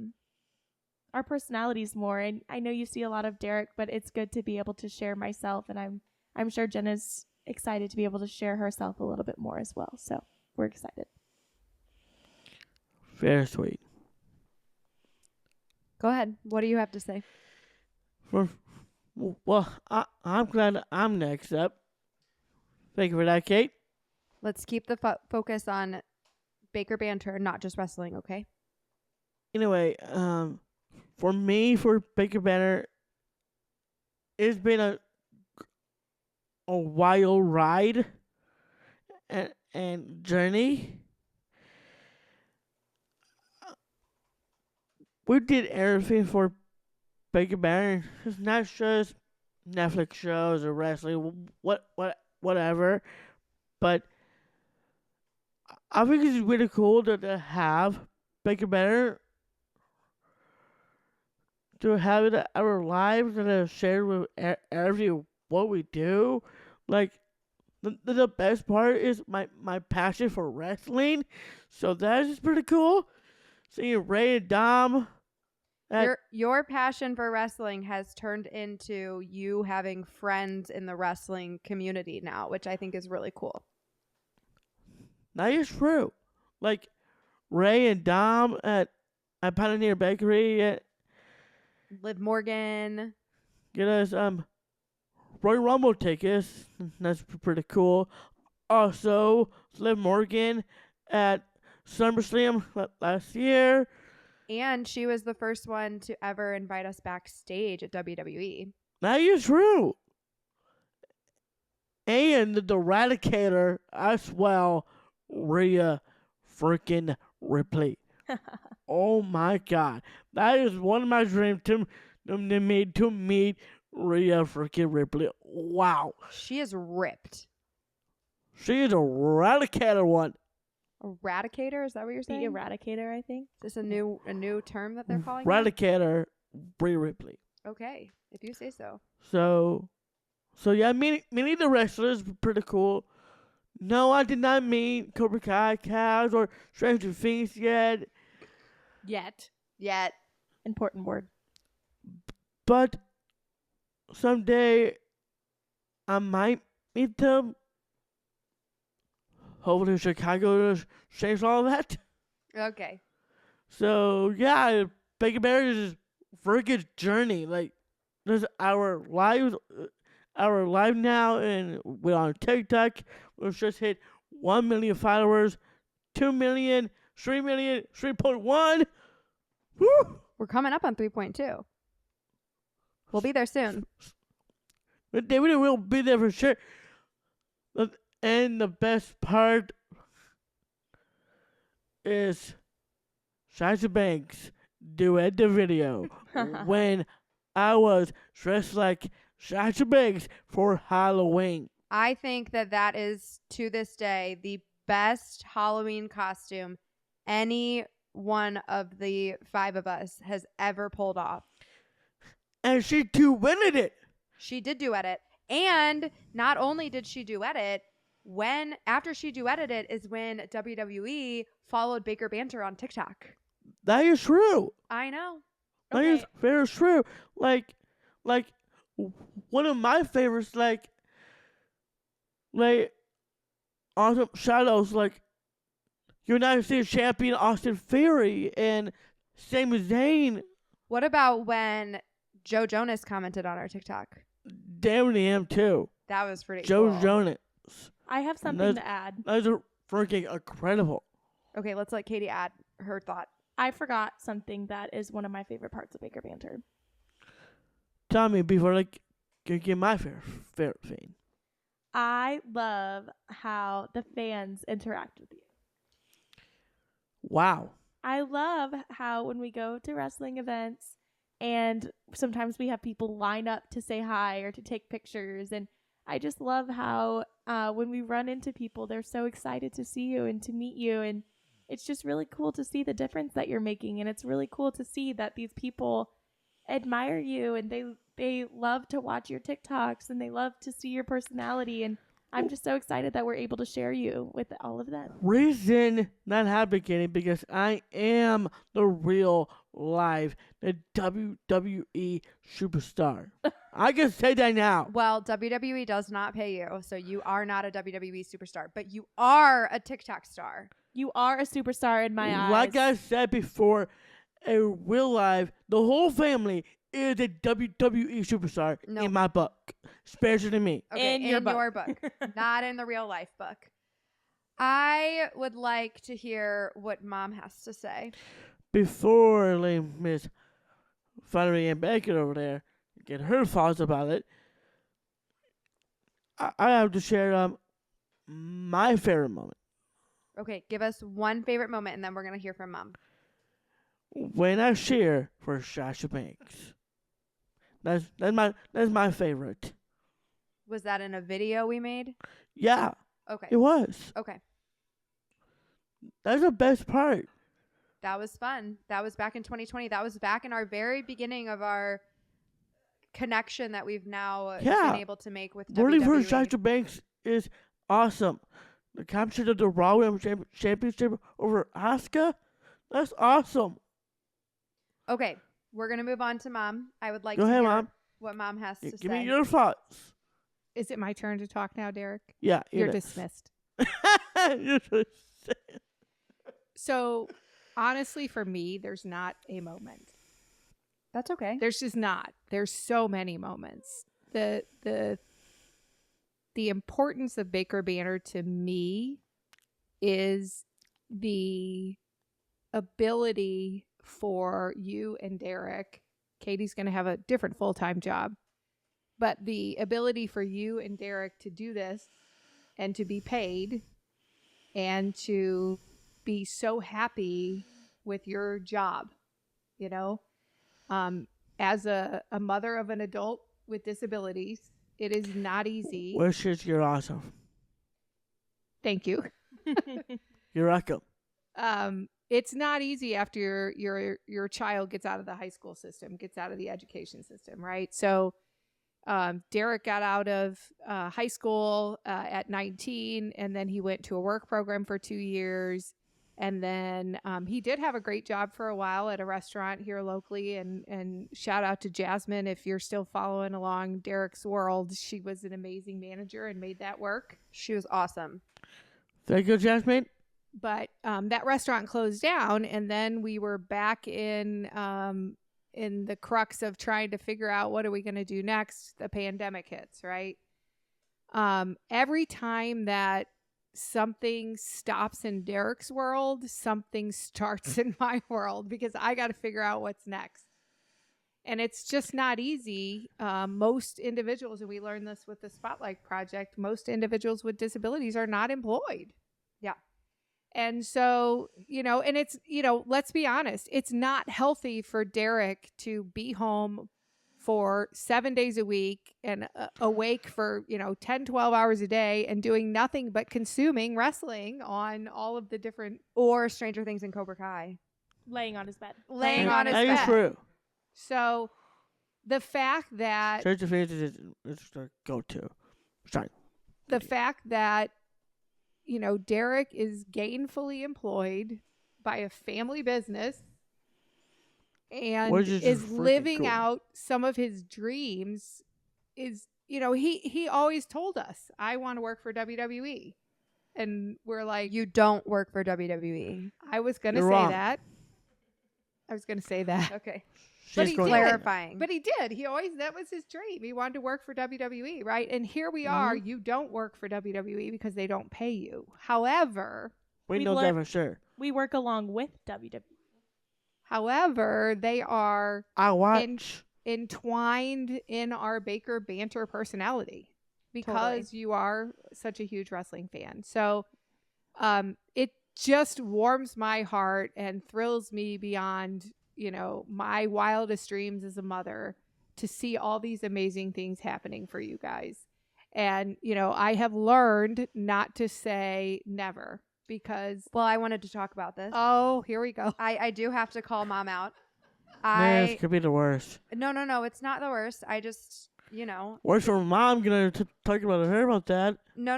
personalities more. And I know you see a lot of Derek, but it's good to be able to share myself, and I'm sure Jenna's excited to be able to share herself a little bit more as well. So we're excited. Very sweet. Go ahead. What do you have to say? Well, I'm glad I'm next up. Thank you for that, Kate. Let's keep the focus on Baker Banter, not just wrestling, okay? Anyway, for me, for Baker Banter, it's been a wild ride and journey. We did everything for Baker Banter. It's not just Netflix shows or wrestling, whatever. But I think it's really cool to have Baker Banter, to have it our lives and share with everyone what we do. Like the best part is my passion for wrestling. So that is pretty cool. Seeing Ray and Dom. Your passion for wrestling has turned into you having friends in the wrestling community now, which I think is really cool. That is true. Like Ray and Dom at Pioneer Bakery. Liv Morgan. Get us Royal Rumble tickets. That's pretty cool. Also, Liv Morgan at SummerSlam last year. And she was the first one to ever invite us backstage at WWE. That is true. And the Eradicator as well, Rhea freaking Ripley. Oh my God. That is one of my dreams to meet Rhea freaking Ripley. Wow. She is ripped. She is a Eradicator one. Eradicator? Is that what you're saying? The Eradicator, I think. Is this a new term that they're calling it? Eradicator, Rhea Ripley. Okay, if you say so. So yeah, meeting the wrestlers pretty cool. No, I did not meet Cobra Kai Cows or Stranger Things yet. Yet. Important word. But someday I might meet them. Hopefully Chicago to change all that. Okay. So yeah, Baker Banter is a very good journey. Like there's our live now, and we're on TikTok. We've just hit 1 million followers, 2 million, 3 million, 3.1. Woo! We're coming up on 3.2. We'll be there soon. David will be there for sure. And the best part is Sasha Banks duet the video when I was dressed like Sasha Banks for Halloween. I think that is, to this day, the best Halloween costume any one of the 5 of us has ever pulled off. And she duetted it. She did duet it. And not only did she duet it, after she duetted it is when WWE followed Baker Banter on TikTok. That is true. I know. That is very true. Like one of my favorites, like awesome shadows, like United States champion Austin Theory and Sami Zayn. What about when Joe Jonas commented on our TikTok? Damn him too. That was pretty Joe cool. Jonas. I have something to add. Those are freaking incredible. Okay, let's let Katie add her thought. I forgot something that is one of my favorite parts of Baker Banter. Tell me before I get my favorite thing. I love how the fans interact with you. Wow. I love how when we go to wrestling events and sometimes we have people line up to say hi or to take pictures. And I just love how when we run into people, they're so excited to see you and to meet you. And it's just really cool to see the difference that you're making. And it's really cool to see that these people admire you and they love to watch your TikToks and they love to see your personality. And I'm just so excited that we're able to share you with all of them. Reason not happy, Katy, because I am the real live, the WWE superstar. I can say that now. Well, WWE does not pay you, so you are not a WWE superstar, but you are a TikTok star. You are a superstar in my eyes. Like I said before, a real life, the whole family is a WWE superstar Nope. in my book, especially to me. Okay, In in your your book. book, not in the real life book. I would like to hear what Mom has to say. Before I leave Miss Valerie and Baker over there, get her thoughts about it, I have to share my favorite moment. Okay, give us one favorite moment, and then we're gonna hear from Mom. When I share for Sasha Banks. That's my favorite. Was that in a video we made? Yeah, Okay. it was. Okay. That's the best part. That was fun. That was back in 2020. That was back in our very beginning of our connection that we've now been able to make with Rooting for WWE. Sasha Banks is awesome. The capture of the Raw Women's Championship over Asuka, that's awesome. Okay, we're gonna move on to Mom. I would like Go to ahead, hear Mom. what Mom has to Give say. me your thoughts. Is it my turn to talk now, Derek? Yeah, You're it is. dismissed. You're dismissed. So, honestly, for me, there's not a moment. That's okay. There's just not. There's so many moments. The importance of Baker Banter to me is the ability for you and Derek. Katie's going to have a different full-time job, but the ability for you and Derek to do this and to be paid and to be so happy with your job, you know, as a mother of an adult with disabilities, it is not easy. Wishes you're awesome. Thank you. You're welcome. It's not easy after your child gets out of the high school system, gets out of the education system, right? So Derek got out of high school at 19, and then he went to a work program for 2 years. And then he did have a great job for a while at a restaurant here locally. And shout out to Jasmine if you're still following along Derek's world. She was an amazing manager and made that work. She was awesome. Thank you, Jasmine. But that restaurant closed down, and then we were back in the crux of trying to figure out what are we going to do next. The pandemic hits, right? Every time that something stops in Derek's world, something starts in my world, because I got to figure out what's next. And it's just not easy. Most individuals, and we learned this with the Spotlight Project, most individuals with disabilities are not employed. Yeah. And so, and it's, let's be honest, it's not healthy for Derek to be home for 7 days a week and awake for, 10, 12 hours a day and doing nothing but consuming wrestling on all of the different. Or Stranger Things and Cobra Kai. Laying on his bed. Laying on his That is bed. true. So the fact that Stranger Things is the go-to. Sorry. the fact that, Derek is gainfully employed by a family business and Which is is freaking living cool. out some of his dreams is, he always told us, I want to work for WWE. And we're like, You don't work for WWE. I was going to You're say wrong. that. I was going to say that. Okay. But She's he going- did. Clarifying. But he did. That was his dream. He wanted to work for WWE, right? And here we are. You don't work for WWE because they don't pay you. However, We We've know that learned- for sure. We work along with WWE. they are I watch. entwined in our Baker Banter personality because Totally. you are such a huge wrestling fan. So just warms my heart and thrills me beyond, my wildest dreams as a mother to see all these amazing things happening for you guys. And, I have learned not to say never because. Well, I wanted to talk about this. Oh, here we go. I do have to call Mom out. This could be the worst. No, it's not the worst. I just, Worse for Mom gonna talk about her about that. No.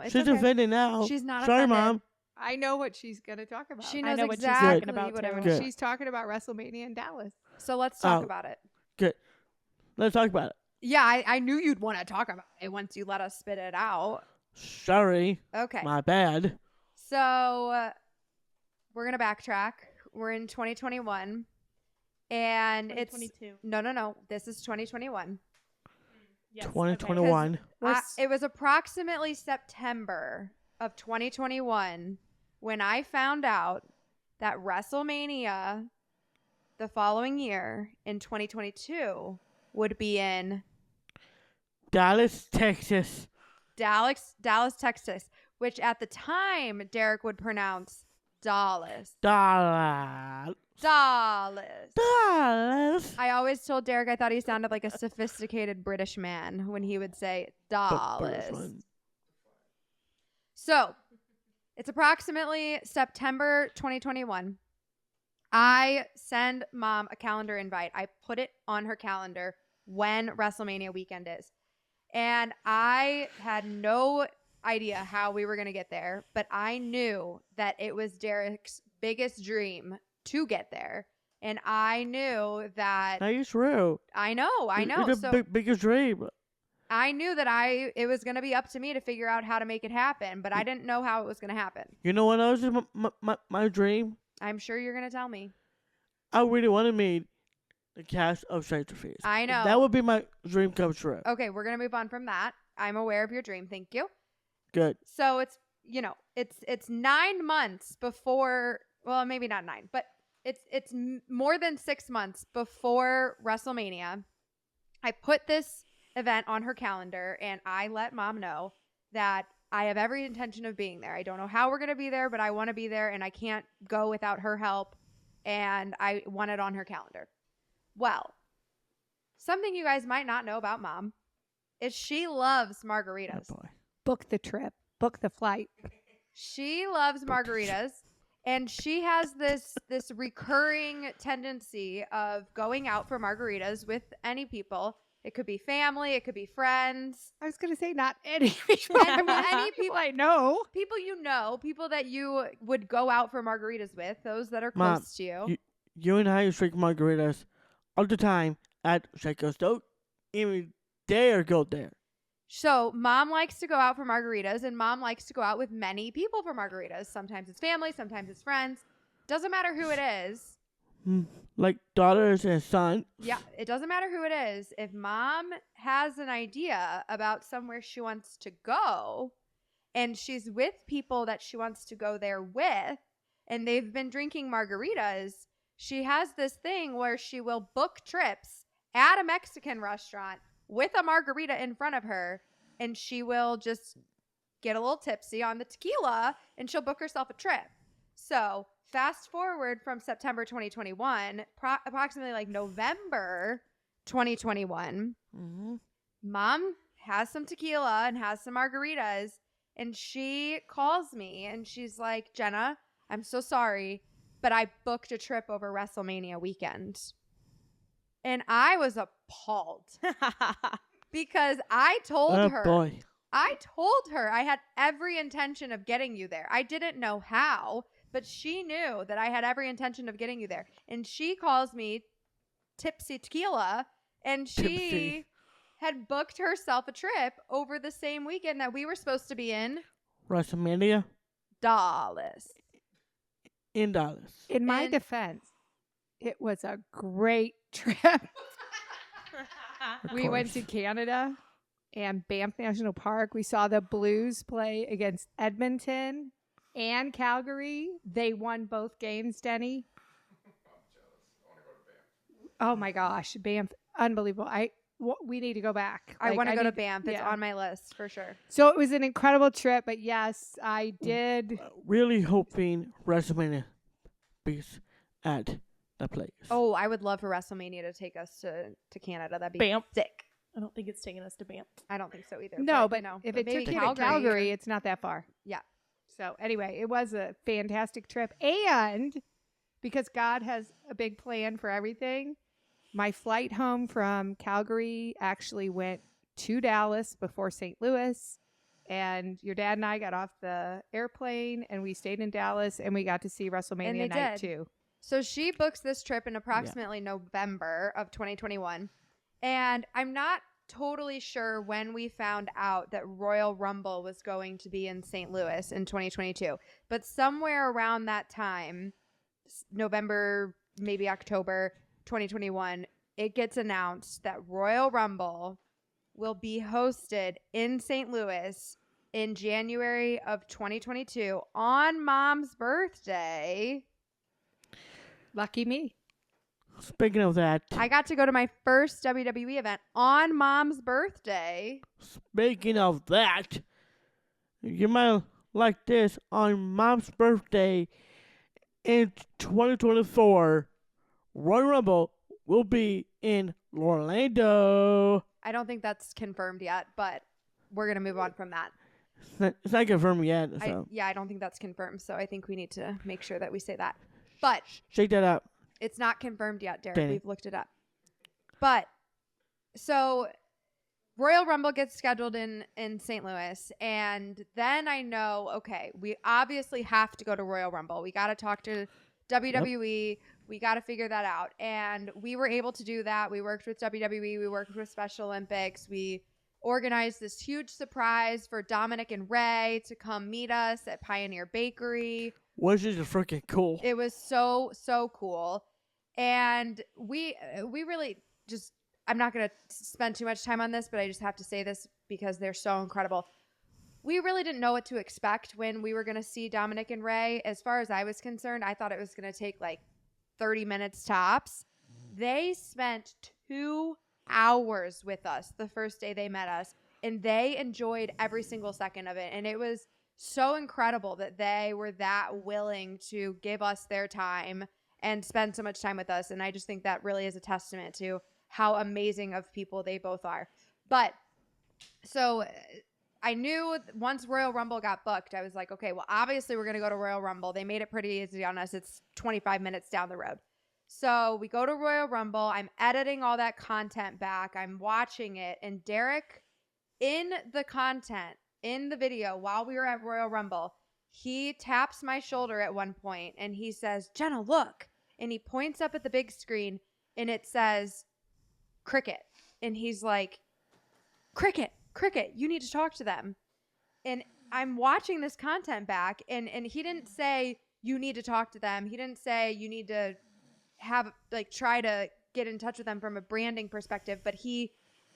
It's She's okay. offended now. She's not Sorry, offended. Mom. I know what she's going to talk about. She I knows know exactly what she's talking about. what I'm too. going to. She's talking about WrestleMania in Dallas. So let's talk about it. Good. Let's talk about it. Yeah, I knew you'd want to talk about it once you let us spit it out. Sorry. Okay. My bad. So we're going to backtrack. We're in 2021. And 2022. No. This is 2021. Yes, 2021. It was approximately September of 2021 when I found out that WrestleMania the following year in 2022 would be in Dallas, Texas. Dallas, Texas, which at the time Derek would pronounce Dallas. Dallas. I always told Derek I thought he sounded like a sophisticated British man when he would say Dallas. So, it's approximately September 2021. I send Mom a calendar invite. I put it on her calendar when WrestleMania weekend is. And I had no idea how we were going to get there, but I knew that it was Derek's biggest dream to get there. And I knew that... Now you're true. I know. It's a biggest dream. I knew that it was going to be up to me to figure out how to make it happen, but I didn't know how it was going to happen. You know what else is my dream? I'm sure you're going to tell me. I really want to meet the cast of Stranger Things. I know. That would be my dream come true. Okay, we're going to move on from that. I'm aware of your dream. Thank you. Good. So it's 9 months before, well, maybe not 9, but it's more than 6 months before WrestleMania. I put this event on her calendar and I let Mom know that I have every intention of being there. I don't know how we're going to be there, but I want to be there and I can't go without her help, and I want it on her calendar. Well, something you guys might not know about Mom is she loves margaritas. Oh boy. Book the trip. Book the flight. She loves margaritas, and she has this recurring tendency of going out for margaritas with any people. It could be family, it could be friends. I was going to say not any people. Any people I know. People you know, people that you would go out for margaritas with, those that are Mom, close to you. You and I drink margaritas all the time at Psycho's. Don't even dare go there. So Mom likes to go out for margaritas, and Mom likes to go out with many people for margaritas. Sometimes it's family, sometimes it's friends. Doesn't matter who it is. Like daughters and son. Yeah, it doesn't matter who it is. If Mom has an idea about somewhere she wants to go, and she's with people that she wants to go there with, and they've been drinking margaritas, she has this thing where she will book trips at a Mexican restaurant with a margarita in front of her, and she will just get a little tipsy on the tequila, and she'll book herself a trip. So fast forward from September 2021, approximately like November 2021, Mom has some tequila and has some margaritas, and she calls me and she's like, Jenna, I'm so sorry, but I booked a trip over WrestleMania weekend. And I was appalled because I told her, Boy. I had every intention of getting you there. I didn't know how, but she knew that I had every intention of getting you there. And she calls me Tipsy Tequila, and she had booked herself a trip over the same weekend that we were supposed to be in WrestleMania Dallas. in Dallas. In my defense, it was a great trip. We went to Canada and Banff National Park. We saw the Blues play against Edmonton and Calgary. They won both games, Denny. I'm jealous. I want to go to Banter. Oh my gosh, Banff, unbelievable. we need to go back. I Like, want to go to need- Banff. It's yeah. on my list for sure. So it was an incredible trip, but yes, I did. Really hoping WrestleMania beats at the place. Oh, I would love for WrestleMania to take us to Canada. That'd be Banff. sick. I don't think it's taking us to Banff. I don't think so either. No, but you know, if but it maybe took you to Calgary, it's not that far. Yeah. So anyway, it was a fantastic trip. And because God has a big plan for everything, my flight home from Calgary actually went to Dallas before St. Louis. And your dad and I got off the airplane and we stayed in Dallas and we got to see WrestleMania they night did. too. So she books this trip in approximately November of 2021. And I'm not totally sure when we found out that Royal Rumble was going to be in St. Louis in 2022. But somewhere around that time, November, maybe October 2021, it gets announced that Royal Rumble will be hosted in St. Louis in January of 2022 on Mom's birthday. Lucky me. Speaking of that, I got to go to my first WWE event on Mom's birthday. speaking of that, you might like this on Mom's birthday in 2024. Royal Rumble will be in Orlando. I don't think that's confirmed yet, but we're going to move on from that. It's not confirmed yet, so I don't think that's confirmed, so I think we need to make sure that we say that. But check that out. it's not confirmed yet, Derek. Dang. We've looked it up. But so Royal Rumble gets scheduled in St. Louis, and then I know, okay, we obviously have to go to Royal Rumble. We got to talk to WWE. We got to figure that out. And we were able to do that. We worked with WWE. We worked with Special Olympics. We organized this huge surprise for Dominic and Ray to come meet us at Pioneer Bakery. Which is freaking cool. It was so cool. And we really just, I'm not going to spend too much time on this, but I just have to say this because they're so incredible. We really didn't know what to expect when we were going to see Dominic and Ray. As far as I was concerned, I thought it was going to take like 30 minutes tops. They spent 2 hours with us the first day they met us, and they enjoyed every single second of it. And it was so incredible that they were that willing to give us their time and spend so much time with us. And I just think that really is a testament to how amazing of people they both are. But so I knew once Royal Rumble got booked, I was like, okay, well, obviously we're going to go to Royal Rumble. They made it pretty easy on us. It's 25 minutes down the road. So we go to Royal Rumble. I'm editing all that content back. I'm watching it. And Derek, in the content, in the video, while we were at Royal Rumble, he taps my shoulder at one point and he says, Jenna, look. And he points up at the big screen and it says, Cricket. And he's like, Cricket, you need to talk to them. And I'm watching this content back and he didn't say, you need to talk to them. He didn't say you need to have, like, try to get in touch with them from a branding perspective, but he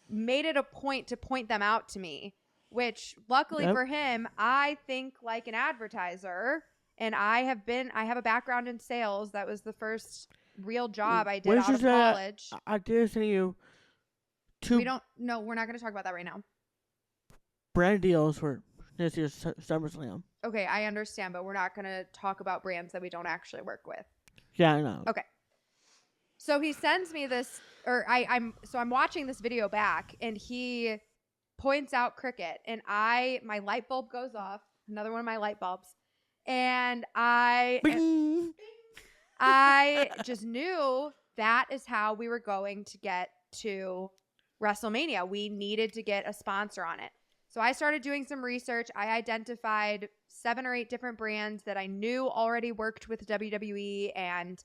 made it a point to point them out to me, which luckily for him, I think like an advertiser, and I have a background in sales. That was the first real job I did out of college. I did send you 2 We're not going to talk about that right now. brand deals for this year's SummerSlam. Okay, I understand, but we're not going to talk about brands that we don't actually work with. Yeah, I know. Okay. So he sends me this, or I'm watching this video back, and he points out Cricket, and my light bulb goes off, another one of my light bulbs, and I just knew that is how we were going to get to WrestleMania. We needed to get a sponsor on it. So I started doing some research. I identified 7 or 8 different brands that I knew already worked with WWE and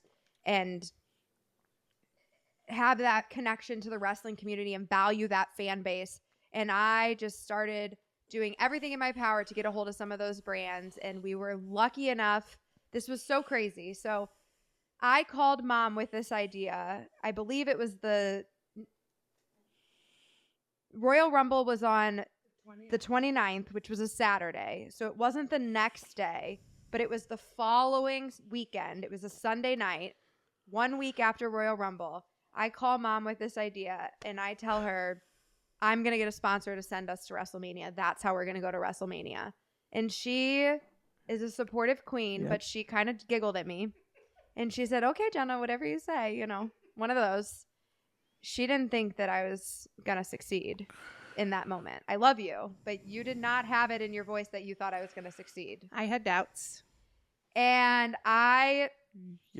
have that connection to the wrestling community and value that fan base. And I just started doing everything in my power to get a hold of some of those brands. And we were lucky enough. This was so crazy. So I called Mom with this idea. I believe it was the Royal Rumble was on the 29th, which was a Saturday. So it wasn't the next day, but it was the following weekend. It was a Sunday night, 1 week after Royal Rumble. I call Mom with this idea, and I tell her, I'm going to get a sponsor to send us to WrestleMania. That's how we're going to go to WrestleMania. And she is a supportive queen, but she kind of giggled at me. And she said, okay, Jenna, whatever you say, you know, one of those. She didn't think that I was going to succeed in that moment. I love you, but you did not have it in your voice that you thought I was going to succeed. I had doubts. And I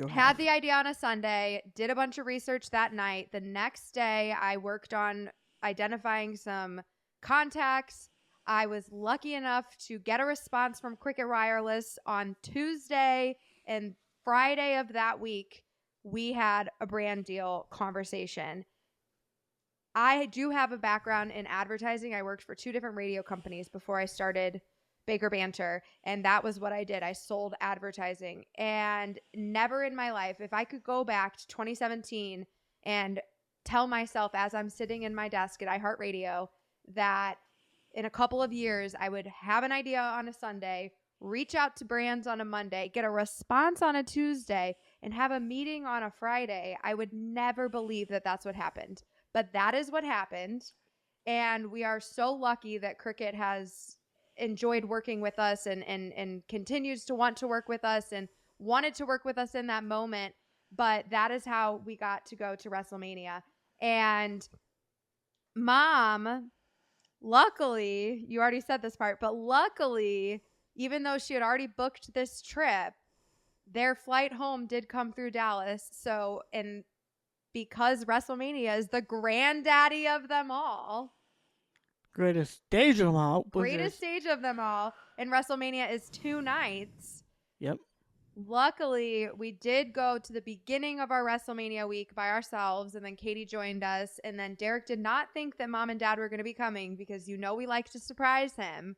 had the idea on a Sunday, did a bunch of research that night. The next day, I worked on identifying some contacts. I was lucky enough to get a response from Cricket Wireless on Tuesday, and Friday of that week, we had a brand deal conversation. I do have a background in advertising. I worked for 2 different radio companies before I started Baker Banter, and that was what I did. I sold advertising, and never in my life, if I could go back to 2017 and tell myself as I'm sitting in my desk at iHeartRadio that in a couple of years I would have an idea on a Sunday, reach out to brands on a Monday, get a response on a Tuesday, and have a meeting on a Friday, I would never believe that that's what happened. But that is what happened, and we are so lucky that Cricket has enjoyed working with us and continues to want to work with us and wanted to work with us in that moment. But that is how we got to go to WrestleMania. And Mom, luckily, you already said this part, but luckily, even though she had already booked this trip, their flight home did come through Dallas. So, and because WrestleMania is the granddaddy of them all, greatest stage of them all. greatest stage of them all, and WrestleMania is 2 nights. Yep. Luckily, we did go to the beginning of our WrestleMania week by ourselves, and then Katy joined us, and then Derek did not think that Mom and Dad were going to be coming because you know we like to surprise him.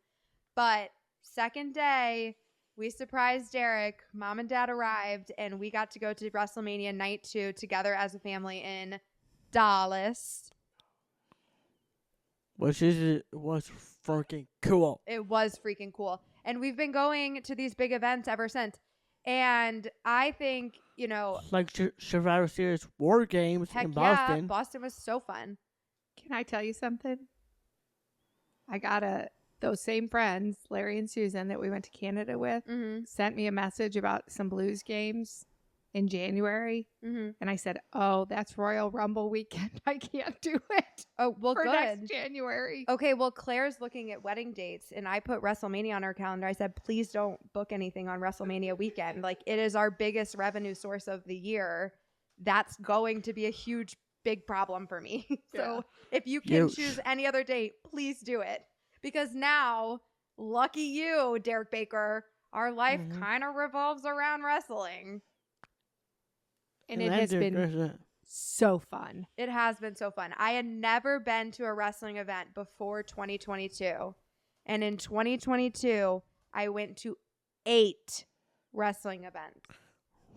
But second day, we surprised Derek. Mom and Dad arrived, and we got to go to WrestleMania night 2 together as a family in Dallas. Was freaking cool. It was freaking cool. And we've been going to these big events ever since. And I think, you know, Like Survivor Series War Games heck in yeah, Boston. Boston was so fun. Can I tell you something? I got those same friends, Larry and Susan, that we went to Canada with, sent me a message about some Blues games in January. And I said, oh, that's Royal Rumble weekend. I can't do it. Oh, well, for good. next January. Okay, well, Claire's looking at wedding dates, and I put WrestleMania on her calendar. I said, please don't book anything on WrestleMania weekend. Like, it is our biggest revenue source of the year. That's going to be a huge, big problem for me. So if you can choose any other date, please do it. Because now, lucky you, Derek Baker, our life kind of revolves around wrestling. And it has been so fun. It has been so fun. I had never been to a wrestling event before 2022. And in 2022, I went to 8 wrestling events.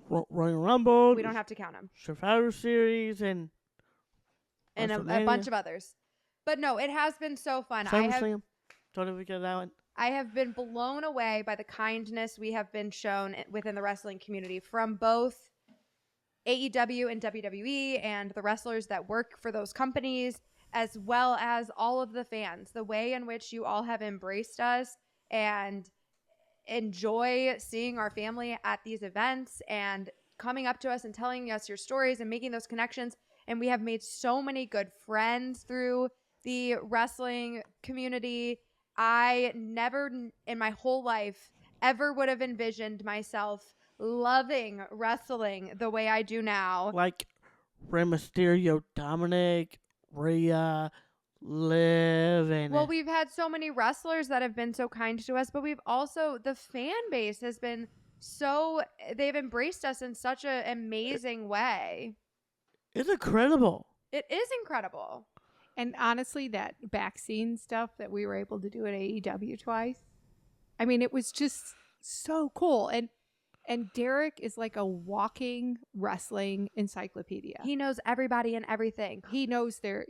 Royal Rumble. We don't have to count them. Survivor Series and a bunch of others. But no, it has been so fun. SummerSlam. Don't forget that one. I have been blown away by the kindness we have been shown within the wrestling community from both AEW and WWE and the wrestlers that work for those companies, as well as all of the fans. The way in which you all have embraced us and enjoy seeing our family at these events and coming up to us and telling us your stories and making those connections. And we have made so many good friends through the wrestling community. I never in my whole life ever would have envisioned myself loving wrestling the way I do now. Like Rey Mysterio, Dominic, Rhea, Liv, and well, we've had so many wrestlers that have been so kind to us, but we've also, the fan base has been so, they've embraced us in such an amazing way. It's incredible. It is incredible. And honestly, that back scene stuff that we were able to do at AEW twice, I mean, it was just so cool. And Derek is like a walking wrestling encyclopedia. He knows everybody and everything. He knows their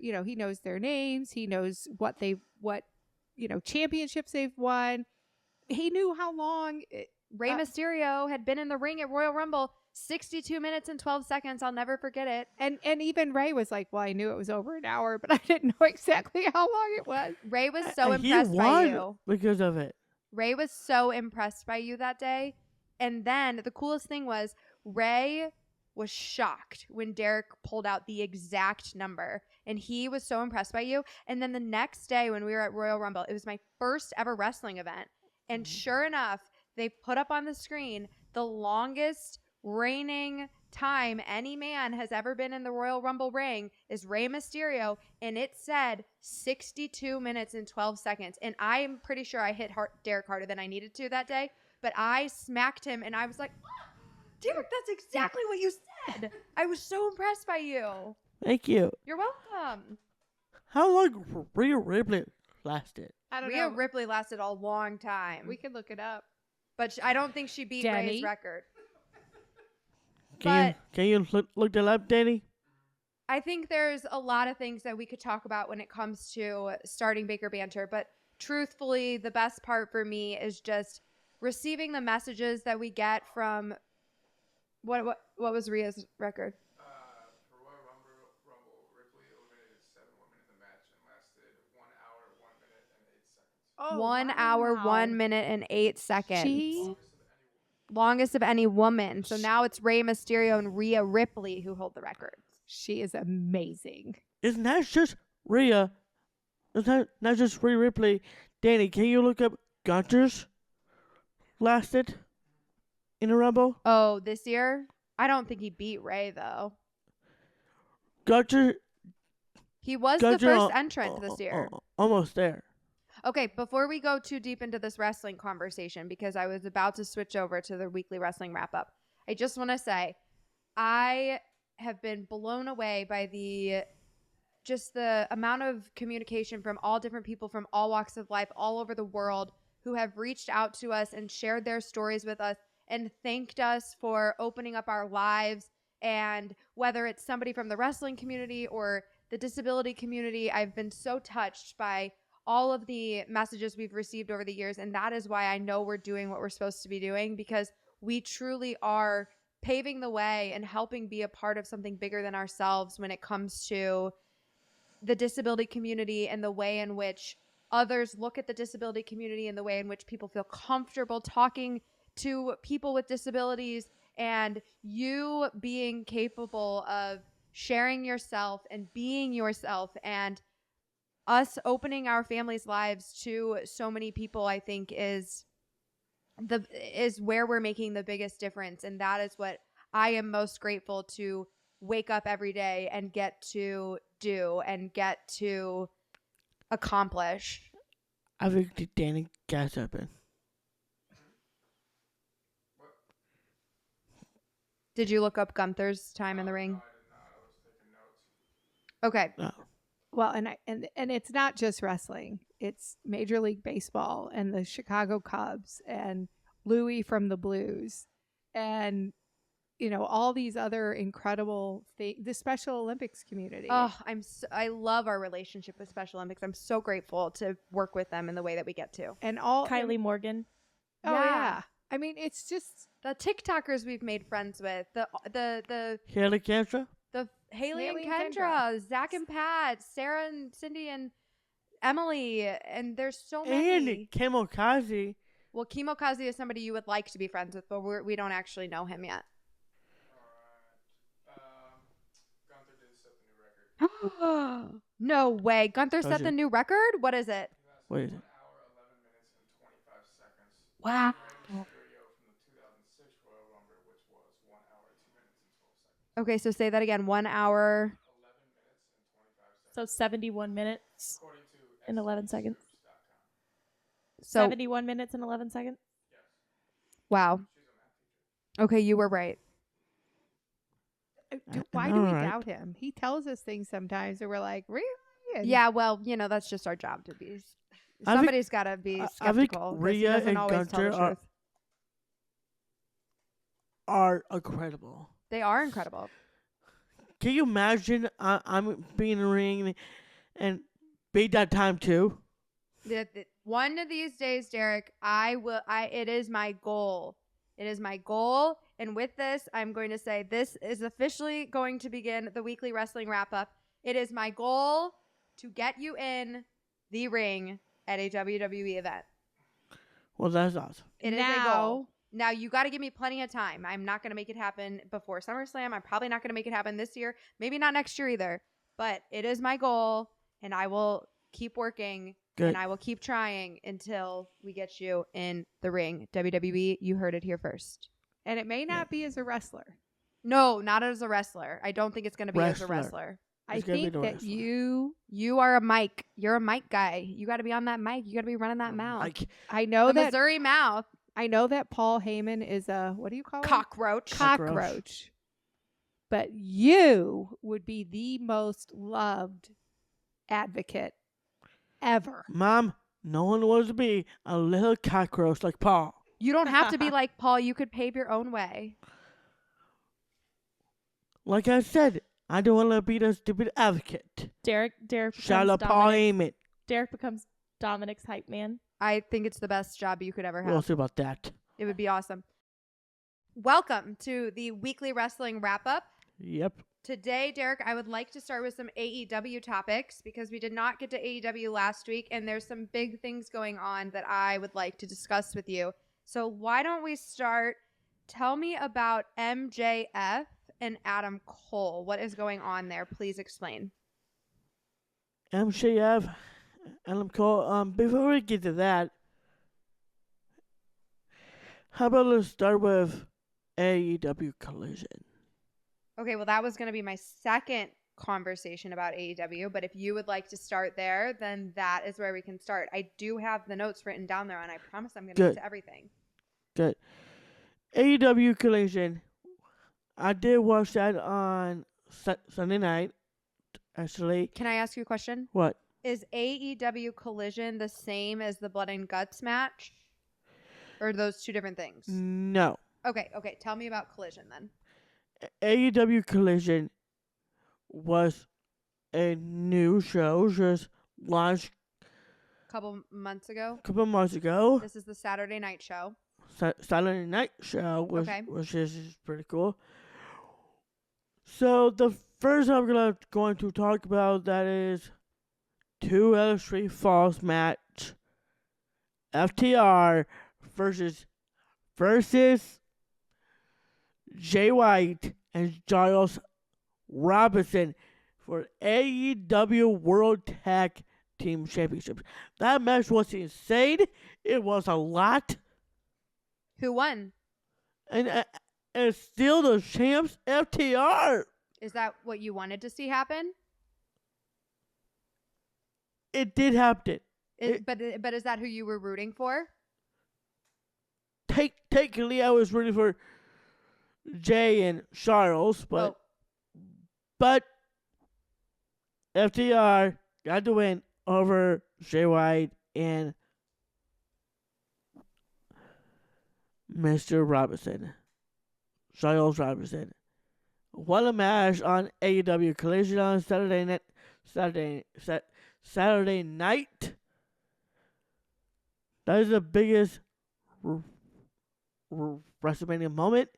names. He knows what championships they've won. He knew how long Rey Mysterio had been in the ring at Royal Rumble 62 minutes and 12 seconds. I'll never forget it. And even Ray was like, well, I knew it was over an hour, but I didn't know exactly how long it was. Ray was so And impressed he by won you. because of it. Ray was so impressed by you that day. And then the coolest thing was Ray was shocked when Derek pulled out the exact number. And he was so impressed by you. And then the next day when we were at Royal Rumble, it was my first ever wrestling event. And sure enough, they put up on the screen the longest reigning time any man has ever been in the Royal Rumble ring is Rey Mysterio, and it said 62 minutes and 12 seconds. And I'm pretty sure I hit Derek harder than I needed to that day, but I smacked him, and I was like, Derek, that's exactly what you said. I was so impressed by you. Thank you. You're welcome. How long Rhea Ripley lasted? I don't Rhea know. Ripley lasted a long time, We could look it up. but I don't think she beat Denny? Ray's record. Can you look that up, Danny? I think there's a lot of things that we could talk about when it comes to starting Baker Banter, but truthfully, the best part for me is just receiving the messages that we get from what was Rhea's record? For Royal Rumble, Ripley eliminated 7 women in the match and lasted 1 hour, 1 minute, and 8 seconds. Oh, 1 hour, wow. 1 minute, and 8 seconds. She Longest of any woman. So now it's Rey Mysterio and Rhea Ripley who hold the record. She is amazing. Isn't that just Rhea? Is that not just Rhea Ripley? Danny, can you look up Gunter's lasted in a Rumble? Oh, this year? I don't think he beat Ray, though. Gunter. He was the first entrant this year. Almost there. Okay, before we go too deep into this wrestling conversation, because I was about to switch over to the weekly wrestling wrap-up, I just want to say I have been blown away by the amount of communication from all different people from all walks of life all over the world who have reached out to us and shared their stories with us and thanked us for opening up our lives. And whether it's somebody from the wrestling community or the disability community, I've been so touched by all of the messages we've received over the years. And that is why I know we're doing what we're supposed to be doing, because we truly are paving the way and helping be a part of something bigger than ourselves when it comes to the disability community and the way in which others look at the disability community and the way in which people feel comfortable talking to people with disabilities, and you being capable of sharing yourself and being yourself and us opening our family's lives to so many people, I think is where we're making the biggest difference. And that is what I am most grateful to wake up every day and get to do and get to accomplish. I think Danny got something. Did you look up Gunther's time in the ring? No, I did not. I was taking notes. Okay. No. Well, and it's not just wrestling. It's Major League Baseball and the Chicago Cubs and Louis from the Blues and, you know, all these other incredible things, the Special Olympics community. Oh, I love our relationship with Special Olympics. I'm so grateful to work with them in the way that we get to. And all Kylie Morgan. Oh, Yeah. yeah. I mean, it's just The TikTokers we've made friends with, the Haley Cancer? Haley and Haley and Kendra, Zach and Pat, Sarah and Cindy and Emily, and there's so many. And Kamokaze. Well, Kimokaze is somebody you would like to be friends with, but we don't actually know him yet. All right. Gunther did set the new record. No way. Gunther set Told the you. new record? What is it? What is it? 1 hour, 11 minutes, and 25 seconds. Wow. Rey Mysterio from the 2006 Royal Rumble, which was 1 hour, 2 minutes, and 12 seconds. Okay, so say that again. 1 hour. 11 minutes and 25 seconds. So 71 minutes According to and 11 seconds. SCSoups.com. So 71 minutes and 11 seconds. wow. She's a math teacher. Okay, you were right. why do we Alright. doubt him? He tells us things sometimes and we're like, really? And Yeah, well, that's just our job to be. I think- Somebody's got to be I think skeptical. 'cause he Rhea doesn't and always tell the Gunther truth. Are incredible. They are incredible. Can you imagine I'm being in the ring and beat that time too? One of these days, Derek, it is my goal. It is my goal And with this, I'm going to say this is officially going to begin the weekly wrestling wrap up. It is my goal to get you in the ring at a WWE event. Well, that's awesome. It is a goal. Now, you got to give me plenty of time. I'm not going to make it happen before SummerSlam. I'm probably not going to make it happen this year. Maybe not next year either. But it is my goal, and I will keep working, Good. and I will keep trying until we get you in the ring. WWE, you heard it here first. And it may not be as a wrestler. No, not as a wrestler. I don't think it's going to be as a wrestler. I It's gonna be think the that wrestler. You are a mic. You're a mic guy. You got to be on that mic. You got to be running that mouth. Like, I know The that Missouri mouth. I know that Paul Heyman is a, what do you call it? Cockroach. Cockroach. But you would be the most loved advocate ever. Mom, no one wants to be a little cockroach like Paul. You don't have to be like Paul. You could pave your own way. Like I said, I don't want to be the stupid advocate. Derek Shout becomes out Paul Heyman. Derek becomes Dominic's hype man. I think it's the best job you could ever have. We'll see about that. It would be awesome. Welcome to the weekly wrestling wrap up. Yep. Today, Derek, I would like to start with some AEW topics because we did not get to AEW last week, and there's some big things going on that I would like to discuss with you. So why don't we start? Tell me about MJF and Adam Cole. What is going on there? Please explain. MJF, Adam Cole. Before we get to that, how about let's start with AEW Collision? Okay, well, that was going to be my second conversation about AEW, but if you would like to start there, then that is where we can start. I do have the notes written down there, and I promise I'm going to get to everything. Good. AEW Collision. I did watch that on Sunday night, actually. Can I ask you a question? What? Is AEW Collision the same as the Blood and Guts match? Or are those two different things? No. Okay. Tell me about Collision then. AEW Collision was a new show just launched Couple months ago. a couple months ago. This is the Saturday night show. Saturday night show, Okay. which is pretty cool. So the first I'm going to talk about that is 2 out of 3 falls match. FTR versus Jay White and Giles Robinson for AEW World Tag Team Championships. That match was insane. It was a lot. Who won? And still the champs, FTR. Is that what you wanted to see happen? It did happen. But is that who you were rooting for? Technically, I was rooting for Jay and Charles, but FTR got the win over Jay White and Mr. Robinson, Charles Robinson. What a match on AEW Collision on Saturday night. That is the biggest WrestleMania moment.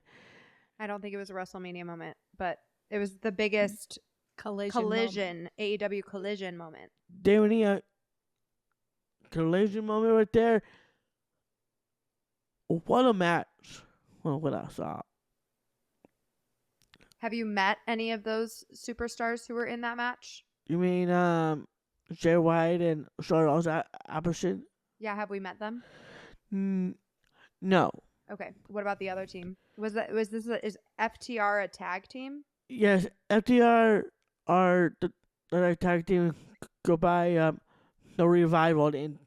I don't think it was a WrestleMania moment, but it was the biggest Collision. AEW Collision moment. A collision moment right there. What a match. Well, what I saw. Have you met any of those superstars who were in that match? You mean Jay White and Charles Robinson? Yeah, have we met them? No. Okay. What about the other team? Is FTR a tag team? Yes, FTR are the tag team go by the Revival in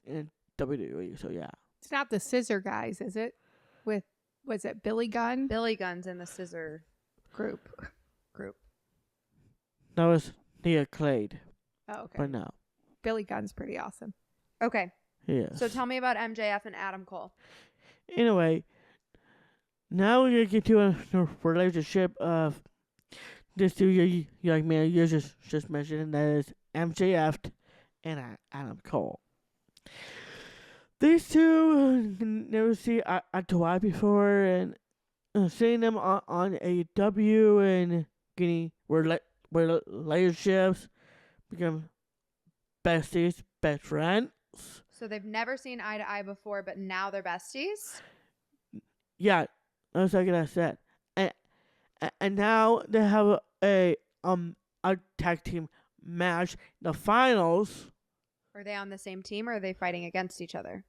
WWE. So yeah. It's not the Scissor Guys, is it? Was it Billy Gunn? Billy Gunn's in the Scissor group. That was Nia Clade. Oh, okay. But no. Billy Gunn's pretty awesome. Okay. Yes. So tell me about MJF and Adam Cole. Anyway, now we're going to get to a relationship of this two young men you just mentioned, and that is MJF and Adam Cole. These two never see eye to eye before, and seeing them on AEW and getting relationships, become besties, best friends. So they've never seen eye to eye before, but now they're besties. Yeah, that's like I said, and now they have a tag team match, the finals. Are they on the same team or are they fighting against each other?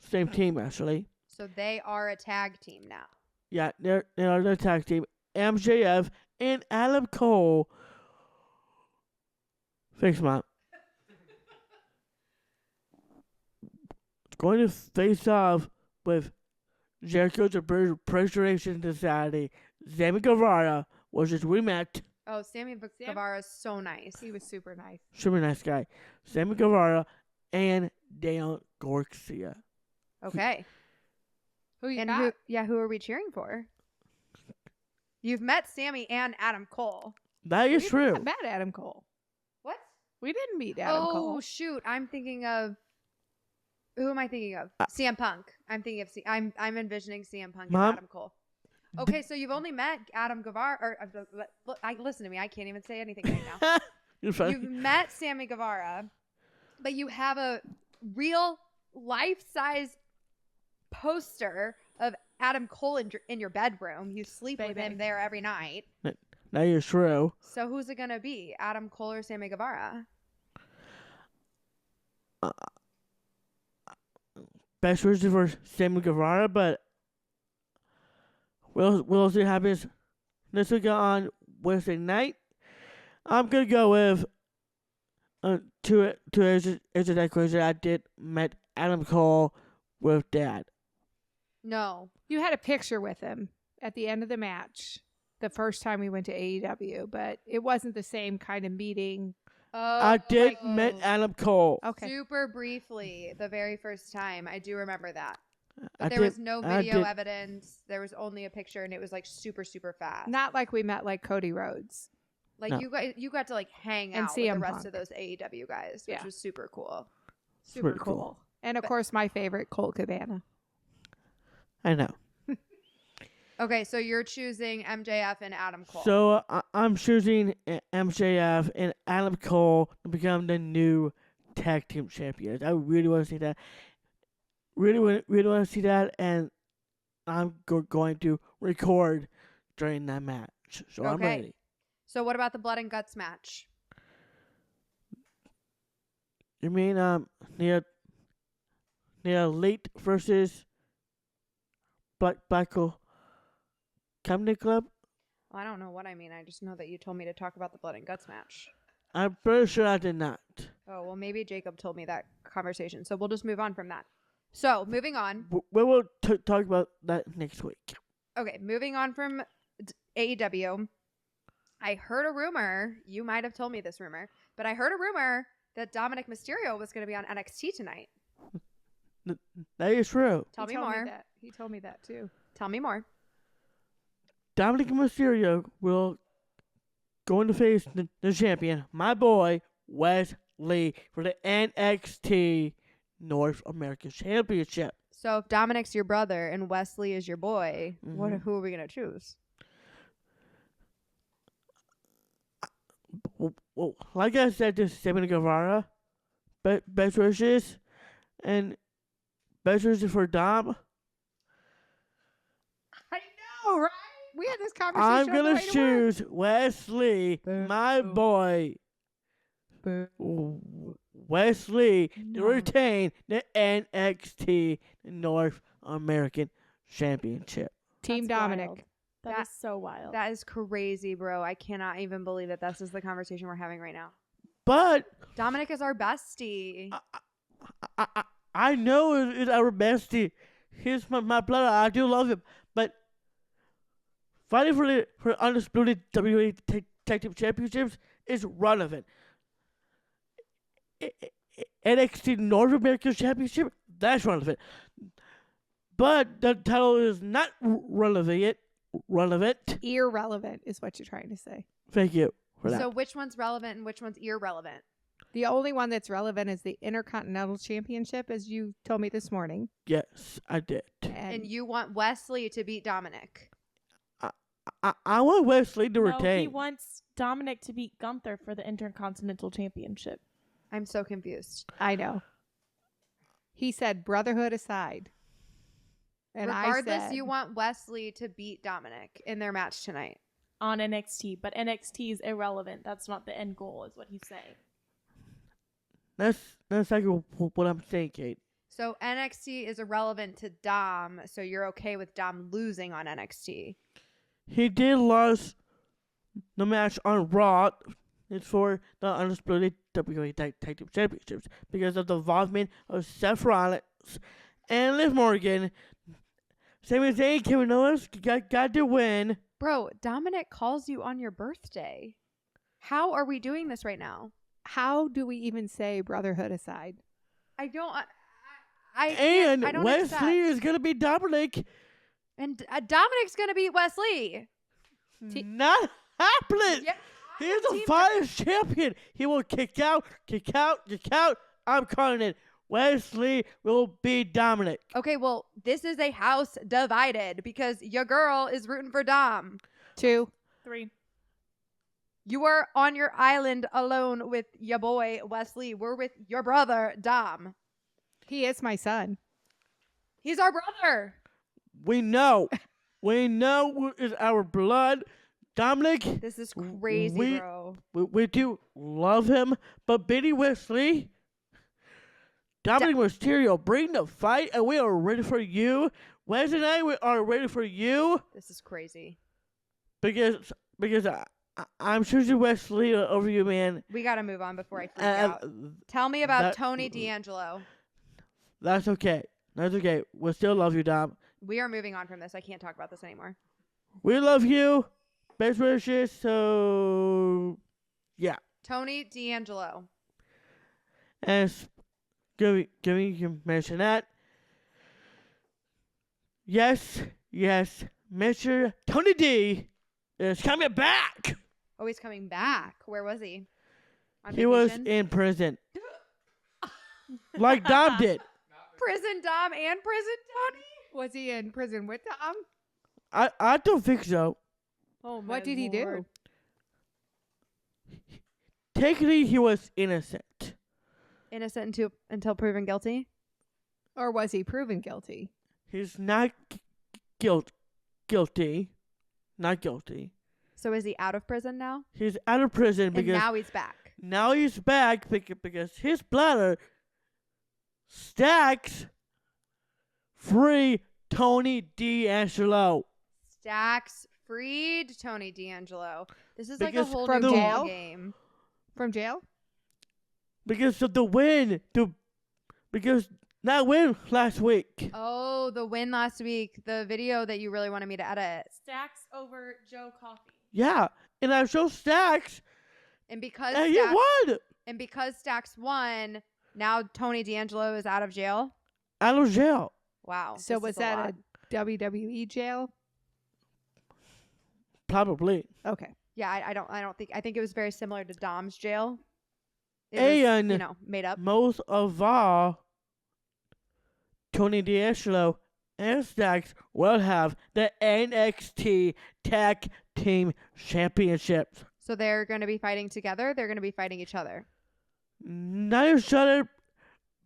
Same team actually. So they are a tag team now. Yeah, they are the tag team. MJF and Adam Cole. Thanks, Mom. Going to face off with Jericho's Preservation Society, Sammy Guevara, which is we met. Oh, Sammy Guevara is so nice. He was super nice. Super nice guy. Sammy Guevara and Daniel Garcia. Okay. Who you And got? who are we cheering for? You've met Sammy and Adam Cole. That is We true. didn't met Adam Cole. What? We didn't meet Adam Oh, Cole. shoot. I'm thinking of. Who am I thinking of? CM Punk. I'm thinking of. I'm envisioning CM Punk Mom? and Adam Cole. Okay, so you've only met Adam Guevara. Listen to me. I can't even say anything right now. You're funny. You've met Sammy Guevara, but you have a real life-size poster of Adam Cole in your bedroom. You sleep with Baby. him there every night. That is true. So who's it gonna be? Adam Cole or Sammy Guevara? Best wishes for Sammy Guevara, but we'll see what happens this week on Wednesday night. I'm gonna go with two that crazy. I did met Adam Cole with Dad. No. You had a picture with him at the end of the match the first time we went to AEW, but it wasn't the same kind of meeting. Oh, I did like, met Adam Cole. Okay. super briefly the very first time. I do remember that. I But there did- was no I video did- evidence. There was only a picture, and it was like super, super fast. Not like we met like Cody Rhodes. Like No. you got to like hang And out with the CM rest Punk. of those AEW guys, which Yeah. was super cool. Super Pretty cool. cool. And of But- course, my favorite, Colt Cabana. I know. Okay, so you're choosing MJF and Adam Cole. So I'm choosing MJF and Adam Cole to become the new tag team champions. I really want to see that. Really want to see that, and I'm going to record during that match. So I'm Okay. ready. So what about the blood and guts match? You mean the Elite versus Black Company Club? Well, I don't know what I mean. I just know that you told me to talk about the blood and guts match. I'm pretty sure I did not. Oh, well, maybe Jacob told me that conversation. So we'll just move on from that. So moving on. We will talk about that next week. Okay, moving on from AEW. I heard a rumor. You might have told me this rumor, but I heard a rumor that Dominic Mysterio was going to be on NXT tonight. That is true. Tell me He told more. that. He told me that too. Tell me more. Dominic Mysterio will going to face the champion, my boy, Wesley, for the NXT North American Championship. So if Dominic's your brother and Wesley is your boy, Mhm. who are we going to choose? Well, like I said, this is Sammy Guevara. Best wishes. And best wishes for Dom. I know, right? We had this conversation. I'm on going the to way to work. choose Wesley, my boy. Wesley to retain the NXT North American Championship. Team That's Dominic. wild. That That- is so wild. That is crazy, bro. I cannot even believe that this is the conversation we're having right now. But Dominic is our bestie. I know it's our bestie. He's my brother. I do love him. But fighting for undisputed WWE Tag Team Championships is relevant. NXT North American Championship, that's relevant. But the title is not relevant. Irrelevant is what you're trying to say. Thank you for that. So which one's relevant and which one's irrelevant? The only one that's relevant is the Intercontinental Championship, as you told me this morning. Yes, I did. And you want Wesley to beat Dominic. I want Wesley to No, retain. he wants Dominic to beat Gunther for the Intercontinental Championship. I'm so confused. I know. He said brotherhood aside. And Regardless, I said, you want Wesley to beat Dominic in their match tonight. On NXT, but NXT is irrelevant. That's not the end goal, is what he's saying. That's exactly what I'm saying, Kate. So NXT is irrelevant to Dom, so you're okay with Dom losing on NXT. He did lose the match on Raw. It's for the undisputed WWE Tag Team Championships because of the involvement of Seth Rollins and Liv Morgan. Sami Zayn, Kevin Owens got to win. Bro, Dominic calls you on your birthday. How are we doing this right now? how do we even say brotherhood aside? I don't. And I don't Wesley accept. is going to be Dominic. And Dominic's gonna beat Wesley. Not happening. Yeah, He's a finals champion. He will kick out. I'm calling it. Wesley will be Dominic. Okay, well, this is a house divided because your girl is rooting for Dom. 2. 3. You are on your island alone with your boy Wesley. We're with your brother Dom. He is my son. He's our brother. We know. We know it's our blood. Dominic, This is crazy, bro. we do love him, but Biddy Wesley, Dominic Mysterio, bring the fight, and we are ready for you. Wesley and I we are ready for you This is crazy. because I'm choosing Wesley over you, man. We got to move on before I freak out. Tell me about that- Tony D'Angelo. That's okay. That's okay. We still love you, Dom. We are moving on from this. I can't talk about this anymore. We love you. Best wishes. So, yeah. Tony D'Angelo. As Giving you mention that. Yes, Mr. Tony D is coming back. Oh, he's coming back. Where was he? On He was vacation? in prison. Like Dom did. Prison Dom and Prison Tony? Was he in prison with Tom? I don't think so. Oh, what did he do? Technically, he was innocent. Innocent until proven guilty? Or was he proven guilty? He's not guilty. Not guilty. So is he out of prison now? He's out of prison And because now he's back. now he's back because his bladder stacks free Tony D'Angelo. Stacks freed Tony D'Angelo. This is like a Because whole from new jail? ball game. From jail? Because of the win. Because that win last week. Oh, the win last week. The video that you really wanted me to edit. Stacks over Joe Coffey. Yeah. And I showed Stacks. And because And he won. and because Stacks won, now Tony D'Angelo is out of jail. Out of jail. Wow. So this was is that lot. a WWE jail? Oh, Probably. Okay. Yeah, I think it was very similar to Dom's jail. It And was, made up. most of all, Tony D'Angelo and Stacks will have the NXT Tag Team Championships. So they're going to be fighting together. They're going to be fighting each other. Not each other,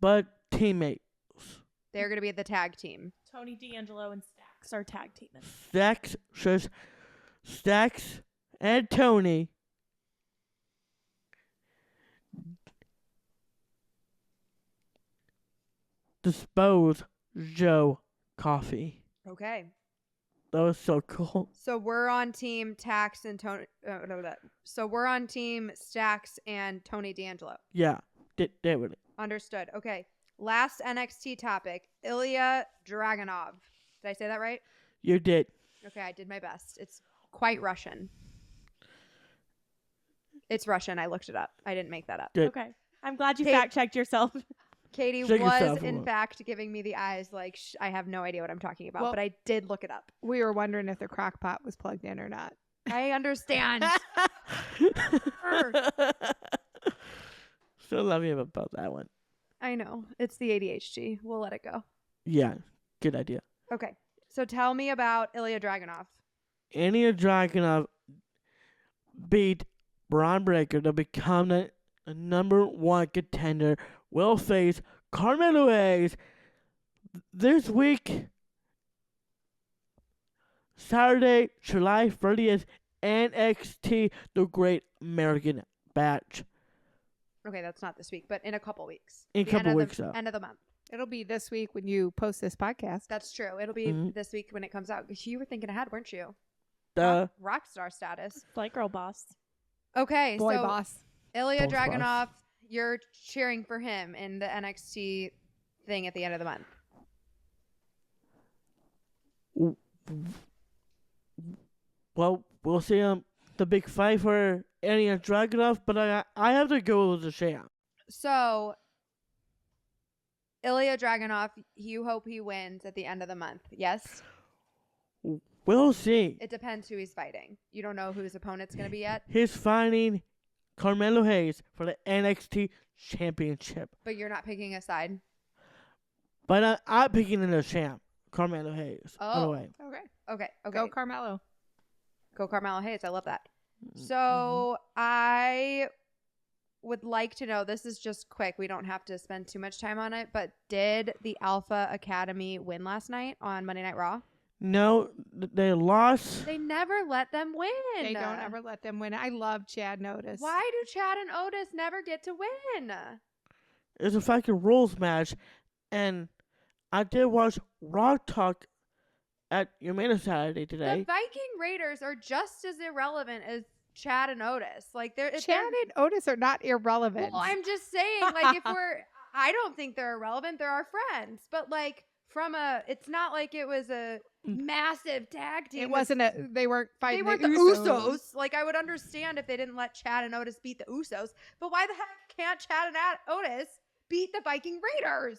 but teammates. They're going to be the tag team. Tony D'Angelo and Stacks are tag teaming. Stacks and Tony dispose Joe Coffey. Okay. That was so cool. So we're on team Tax and Tony. So we're on team Stacks and Tony D'Angelo. Yeah, David. Understood. Okay. Last NXT topic: Ilya Dragunov. Did I say that right? You did. Okay, I did my best. It's quite Russian. It's Russian. I looked it up. I didn't make that up. Good. Okay. I'm glad you Kate- fact checked yourself. Katie Check was, yourself in out. fact, giving me the eyes like I have no idea what I'm talking about, Well- but I did look it up. We were wondering if the crock pot was plugged in or not. I understand. Still love you about that one. I know. It's the ADHD. We'll let it go. Yeah, good idea. Okay. So tell me about Ilya Dragunov. Ilya Dragunov beat Braun Breaker to become the number one contender, will face Carmelo Hayes this week, Saturday, July 30th, NXT, the Great American Bash. Okay, that's not this week, but in a couple weeks. In a The couple end of weeks, the, though. end of the month. It'll be this week when you post this podcast. That's true. It'll be this week when it comes out. You were thinking ahead, weren't you? The Rockstar status. Like girl boss. Okay, Boy so boss. Ilya Boss Dragunov, boss. you're cheering for him in the NXT thing at the end of the month. well, we'll see the big fight for Ilya Dragunov, but I have to go with the champ. So, Ilya Dragunov, you hope he wins at the end of the month. Yes? We'll see. It depends who he's fighting. You don't know who his opponent's going to be yet, He's fighting Carmelo Hayes for the NXT Championship. but you're not picking a side. But I'm picking in the champ, Carmelo Hayes. By the Oh. way. Okay. Okay. Go Carmelo. Go Carmelo Hayes. I love that. Mm-hmm. So I would like to know, this is just quick. We don't have to spend too much time on it, but did the Alpha Academy win last night on Monday Night Raw? No, they lost. They never let them win. They don't ever let them win. I love Chad Notice. Why do Chad and Otis never get to win? It's a fucking rules match, and I did watch Raw Talk at your main Saturday The today. Viking Raiders are just as irrelevant as Chad and Otis. Like they're Chad and Otis are not irrelevant. Well, I'm just saying, like, I don't think they're irrelevant. They're our friends, but like it's not like it was a massive tag team. It wasn't they weren't They fighting weren't the Usos. Like, I would understand if they didn't let Chad and Otis beat the Usos, but why the heck can't Chad and Otis beat the Viking Raiders?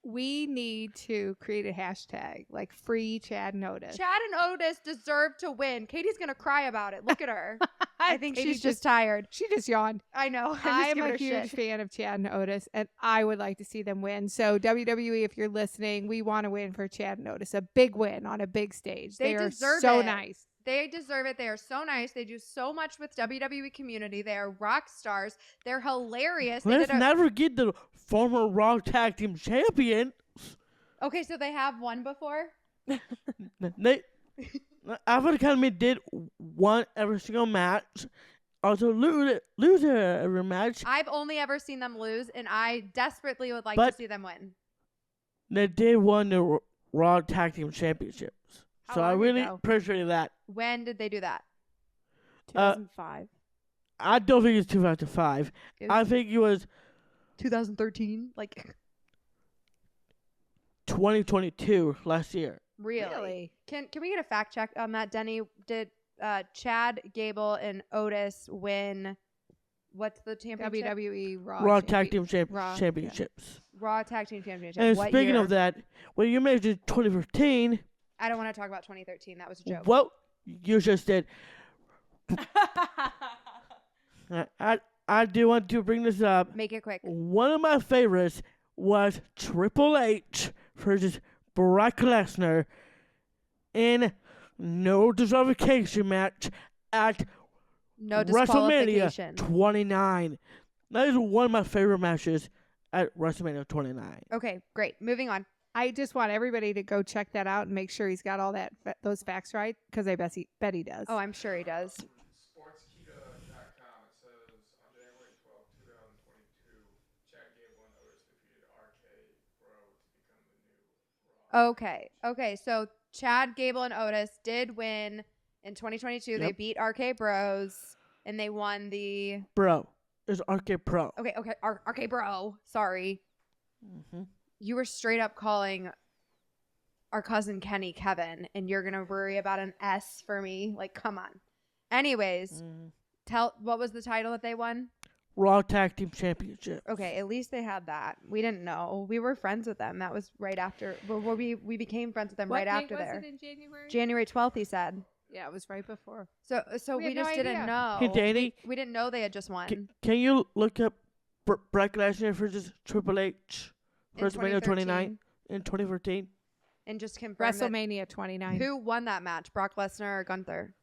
We need to create a hashtag like free Chad and Otis. Chad and Otis deserve to win. Katie's gonna cry about it. Look at her. I think Katie she's just tired. She just yawned. I know. I'm a huge fan of Chad and Otis, and I would like to see them win. So WWE, if you're listening, we want to win for Chad and Otis. A big win on a big stage. They are deserve so it. nice. They deserve it. They are so nice. They do so much with WWE community. They are rock stars. They're hilarious. They Let's did never forget the former Raw Tag Team Champion. Okay, so they have won before? They, Alpha Academy did one every single match. Also lose every match. I've only ever seen them lose, and I desperately would like But- to see them win. They did win the Raw Tag Team Championships. How So I long really ago? appreciate that. When did they do that? 2005. I don't think it's 2005. It I was think it was 2013? Like, 2022 last year. really? Can we get a fact check on that, Denny? Did Chad, Gable, and Otis win? What's the championship? WWE Raw Tag Team Raw, Championships. Raw Tag Team Championship. And What speaking year? of that, when you mentioned 2015, I don't want to talk about 2013. That was a joke. well, you just did. I do want to bring this up. Make it quick. One of my favorites was Triple H versus Brock Lesnar in no disqualification match at No WrestleMania disqualification. 29. That is one of my favorite matches at WrestleMania 29. Okay, great. Moving on. I just want everybody to go check that out and make sure he's got all those facts right, because I bet he does. Oh, I'm sure he does. Sportskeeda.com. It says on January 12, 2022, Chad Gable and Otis defeated RK Bro to become the new Raw. Okay. So Chad, Gable, and Otis did win in 2022. They Yep. beat RK Bros, and they won the... Bro, it's RK Pro. Okay. RK Bro. Sorry. Mm-hmm. You were straight up calling our cousin Kenny Kevin, and you're going to worry about an S for me? Like, come on. Anyways, what was the title that they won? Raw Tag Team Championship. Okay, at least they had that. We didn't know. We were friends with them. That was right after. Well, we became friends with them What right date after was there. it in January? January 12th, he said. Yeah, it was right before. So We we had no just didn't idea. know. Hey, Danny, We didn't know they had just won. can you look up Brock Lesnar versus Triple H In WrestleMania 29 2013. in 2014? and just confirm that- WrestleMania 29. who won that match, Brock Lesnar or Gunther?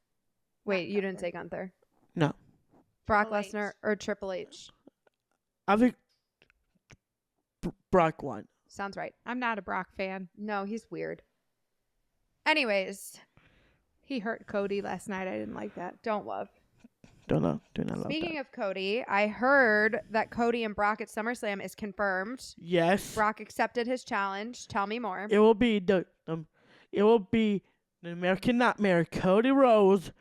Wait, you didn't say Gunther. No. Brock Triple H. Lesnar or Triple H? I think Brock won. Sounds right. I'm not a Brock fan. No, he's weird. Anyways, He hurt Cody last night. I didn't like that. don't love. Do not love Speaking that. of Cody, I heard that Cody and Brock at SummerSlam is confirmed. Yes. Brock accepted his challenge. Tell me more. It will be the American Nightmare Cody Rhodes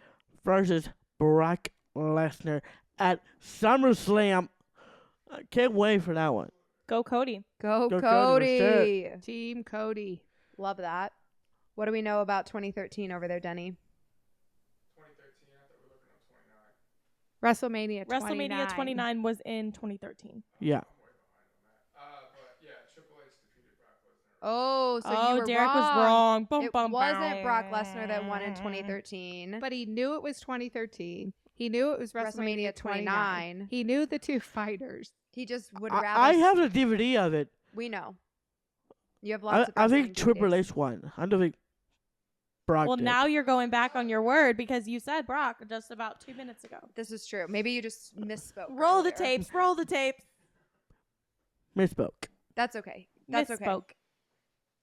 versus Brock Lesnar at SummerSlam. I can't wait for that one. Go Cody. Go Go Cody, Cody. Team Cody. Love that. What do we know about 2013 over there, Denny? 2013, I thought we were looking at 29. WrestleMania 29. WrestleMania 29 was in 2013. Yeah. I'm way behind on that. But yeah, Triple H defeated Brock Lesnar. Oh, so you were Derek wrong. was wrong. Bum, It bum, wasn't bum. Brock Lesnar that won in 2013. But he knew it was 2013. He knew it was WrestleMania 29. He knew the two fighters. He just would rather. I have the DVD of it. We know. You have lots of. I think wrestling Triple DVDs. H won. I don't think Brock Well, did. now you're going back on your word because you said Brock just about 2 minutes ago. This is true. Maybe you just misspoke. Roll the earlier. tapes. Roll the tapes. Misspoke. That's okay. That's okay. Misspoke.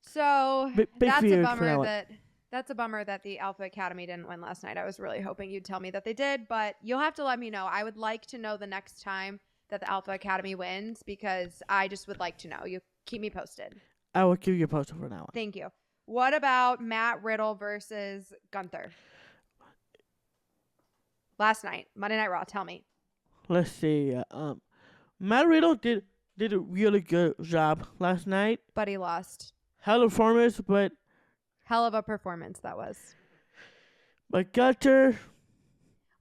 So Big that's a feud for bummer that one. that's a bummer that the Alpha Academy didn't win last night. I was really hoping you'd tell me that they did, but you'll have to let me know. I would like to know the next time that the Alpha Academy wins because I just would like to know. You keep me posted. I will keep you posted for that one. Thank you. What about Matt Riddle versus Gunther? Last night, Monday Night Raw. Tell me. Let's see. Matt Riddle did a really good job last night. But he lost. Hell of performance, but Hell of a performance that was. Gunther.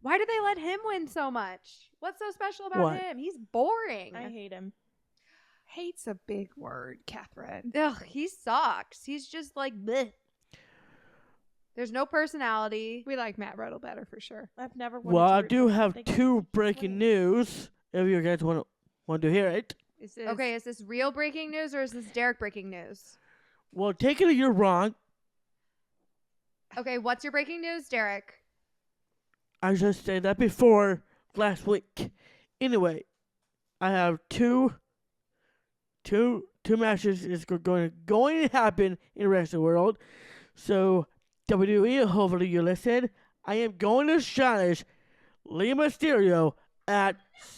Why did they let him win so much? What's so special about What? him? He's boring. I hate him. Hate's a big word, Catherine. Ugh, he sucks. He's just like bleh. There's no personality. We like Matt Riddle better for sure. I've never wanted Well, to I root do for him. have They two keep breaking winning. news. If you guys want to hear it. Is this, Okay, is this real breaking news or is this Derek breaking news? Well, take it or you're wrong. Okay, what's your breaking news, Derek? I just said that before last week. Anyway, I have two matches is going to happen in the rest of the world. So WWE, hopefully you listen. I am going to challenge Rey Mysterio at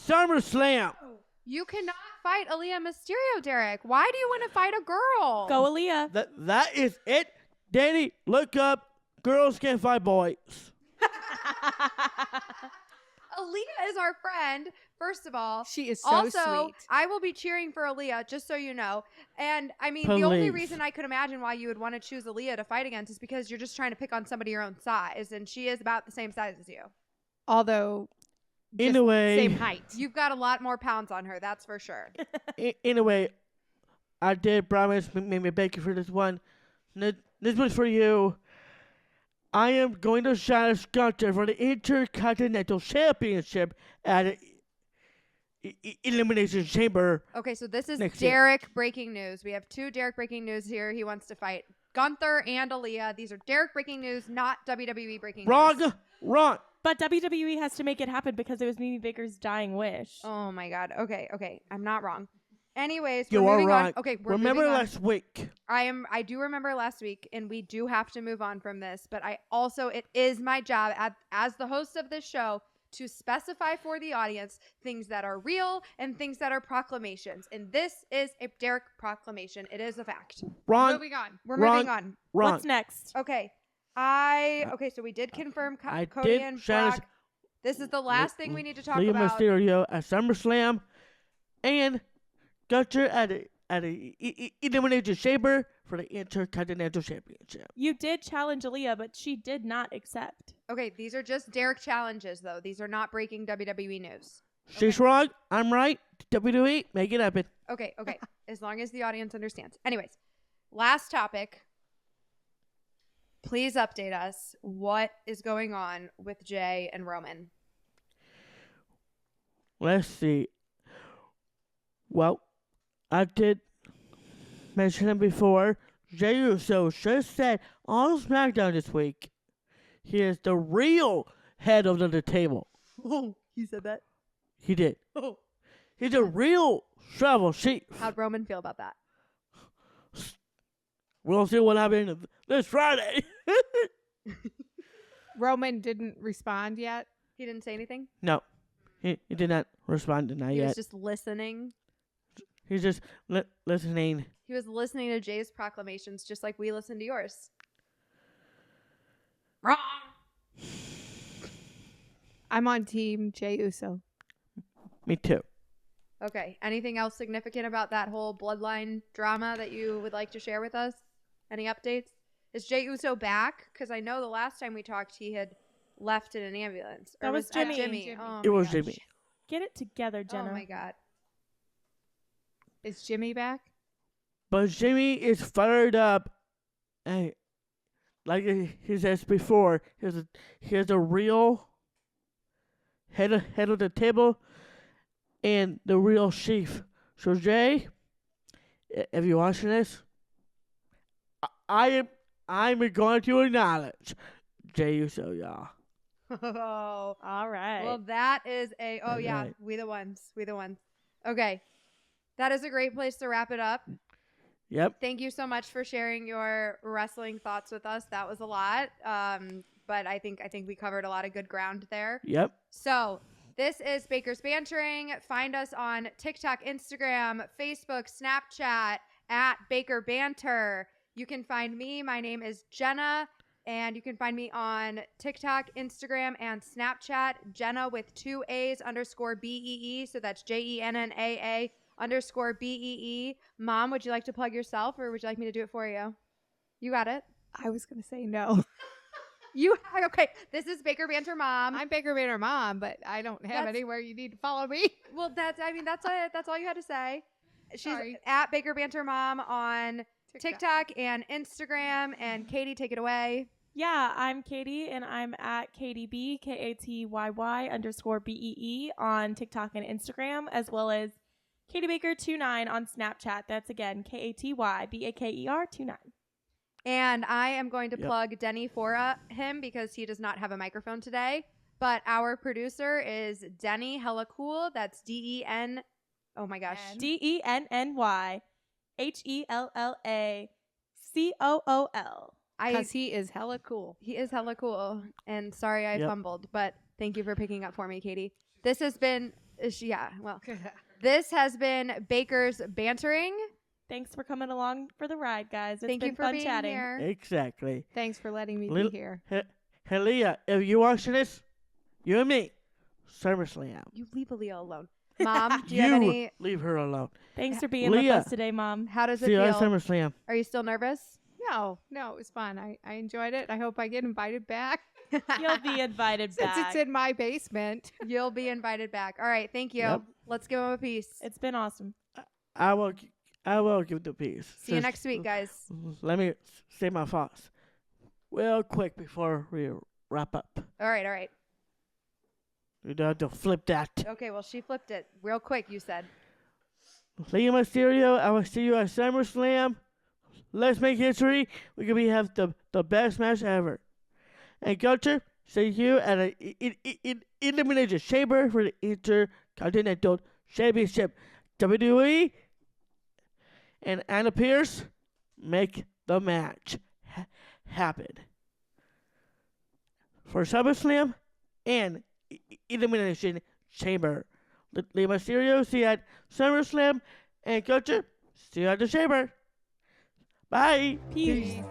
SummerSlam. You cannot fight Aaliyah Mysterio, Derek. Why do you want to fight a girl? Go Aaliyah. That is it. Danny, look up. Girls can't fight boys. Aaliyah is our friend, first of all. She is so Also, sweet. I will be cheering for Aaliyah, just so you know. And I mean, the only Please. reason I could imagine why you would want to choose Aaliyah to fight against is because you're just trying to pick on somebody your own size, and she is about the same size as you. Although, just Anyway. same height. You've got a lot more pounds on her, that's for sure. Anyway, I did promise maybe Baker for this one. This was for you. I am going to challenge Gunther for the Intercontinental Championship at Elimination Chamber. Okay, so this is Next year. Derek breaking news. We have two Derek breaking news here. He wants to fight Gunther and Aaliyah. These are Derek breaking news, not WWE breaking news. Wrong. But WWE has to make it happen because it was Mimi Baker's dying wish. Oh my God. Okay. I'm not wrong. Anyways, You we're are moving wrong. on. Okay, we're Remember moving on. last week. I do remember last week, and we do have to move on from this. But it is my job as the host of this show to specify for the audience things that are real and things that are proclamations. And this is a Derek proclamation. It is a fact. Wrong. Moving on. We're Wrong. moving on. Wrong. What's next? Okay. So we did confirm I Cody did and challenge Brock. This is the last thing we need to talk Rey about. Mysterio at SummerSlam and Gunther at Elimination Chamber for the Intercontinental Championship. You did challenge Aaliyah, but she did not accept. Okay, these are just Derek challenges, though. These are not breaking WWE news. She's wrong. I'm right. WWE, make it happen. Okay. As long as the audience understands. Anyways, last topic. Please update us. What is going on with Jay and Roman? Let's see. Well, I did mention him before. Jey Uso just said on SmackDown this week he is the real head of the table. Oh, he said that. He did. He's a real travel chief. How'd Roman feel about that? We'll see what happens this Friday. Roman didn't respond yet. He didn't say anything? No, he did not respond to that He yet. was just listening. He's just listening. He was listening to Jay's proclamations just like we listened to yours. Wrong. I'm on team Jey Uso. Me too. Okay. Anything else significant about that whole bloodline drama that you would like to share with us? Any updates? Is Jey Uso back? Because I know the last time we talked, he had left in an ambulance. That was Jimmy. Jimmy. Oh It my was gosh. Jimmy. Get it together, Jenna. Oh my god. Is Jimmy back? But Jimmy is fired up. And like he says before, he's a real head of the table and the real chief. So Jay, if you're watching this, I'm going to acknowledge Jey Uso, y'all. Oh. All right. Well, that is All yeah, right. we the ones. Okay. That is a great place to wrap it up. Yep. Thank you so much for sharing your wrestling thoughts with us. That was a lot. But I think we covered a lot of good ground there. Yep. So this is Bakers Bantering. Find us on TikTok, Instagram, Facebook, Snapchat at Baker Banter. You can find me. My name is Jenna. And you can find me on TikTok, Instagram, and Snapchat. Jenna with 2 A's _BEE. So that's JENNAA _BEE. Mom, would you like to plug yourself or would you like me to do it for you? You got it. I was going to say no. Okay. This is Baker Banter Mom. I'm Baker Banter Mom, but I don't have That's- anywhere you need to follow me. Well, that's all you had to say. She's Sorry. at Baker Banter Mom on TikTok and Instagram. And Katy, take it away. Yeah, I'm Katy, and I'm at KatyB, KatyY _BEE on TikTok and Instagram, as well as KatyBaker29 on Snapchat. That's again KatyBaker29. And I am going to Yep. plug Denny for him because he does not have a microphone today. But our producer is Denny Hella Cool. That's DEN. Oh my gosh. DENNYHELLACOOL. Because he is hella cool. He is hella cool. And sorry I Yep. fumbled, but thank you for picking up for me, Katy. This has been, this has been Baker's Bantering. Thanks for coming along for the ride, guys. It's Thank been you for fun being chatting. here. Exactly. Thanks for letting me Lil- be here. Leah, if you're watching this, you and me, SummerSlam. You leave Aaliyah alone. Mom, do you have any, leave her alone. Thanks for being Leah. with us today, Mom. how does it See you at feel? SummerSlam. Are you still nervous? No, it was fun. I enjoyed it. I hope I get invited back. You'll be invited Since back. it's in my basement. You'll be invited back. All right, thank you. Yep. Let's give him a piece. It's been awesome. I will give the piece. See you Just next week, guys. Let me say my thoughts real quick before we wrap up. All right. You don't have to flip that. Okay, well, she flipped it real quick, you said. Leah Mysterio, I will see you at SummerSlam. Let's make history. We could have the best match ever. And Culture, see you at an Elimination Chamber for the Intercontinental Championship. WWE and Anna Pierce make the match happen. For SummerSlam and Elimination Chamber. Leah Mysterio, see you at SummerSlam. And Culture, see you at the Chamber. Bye. Peace.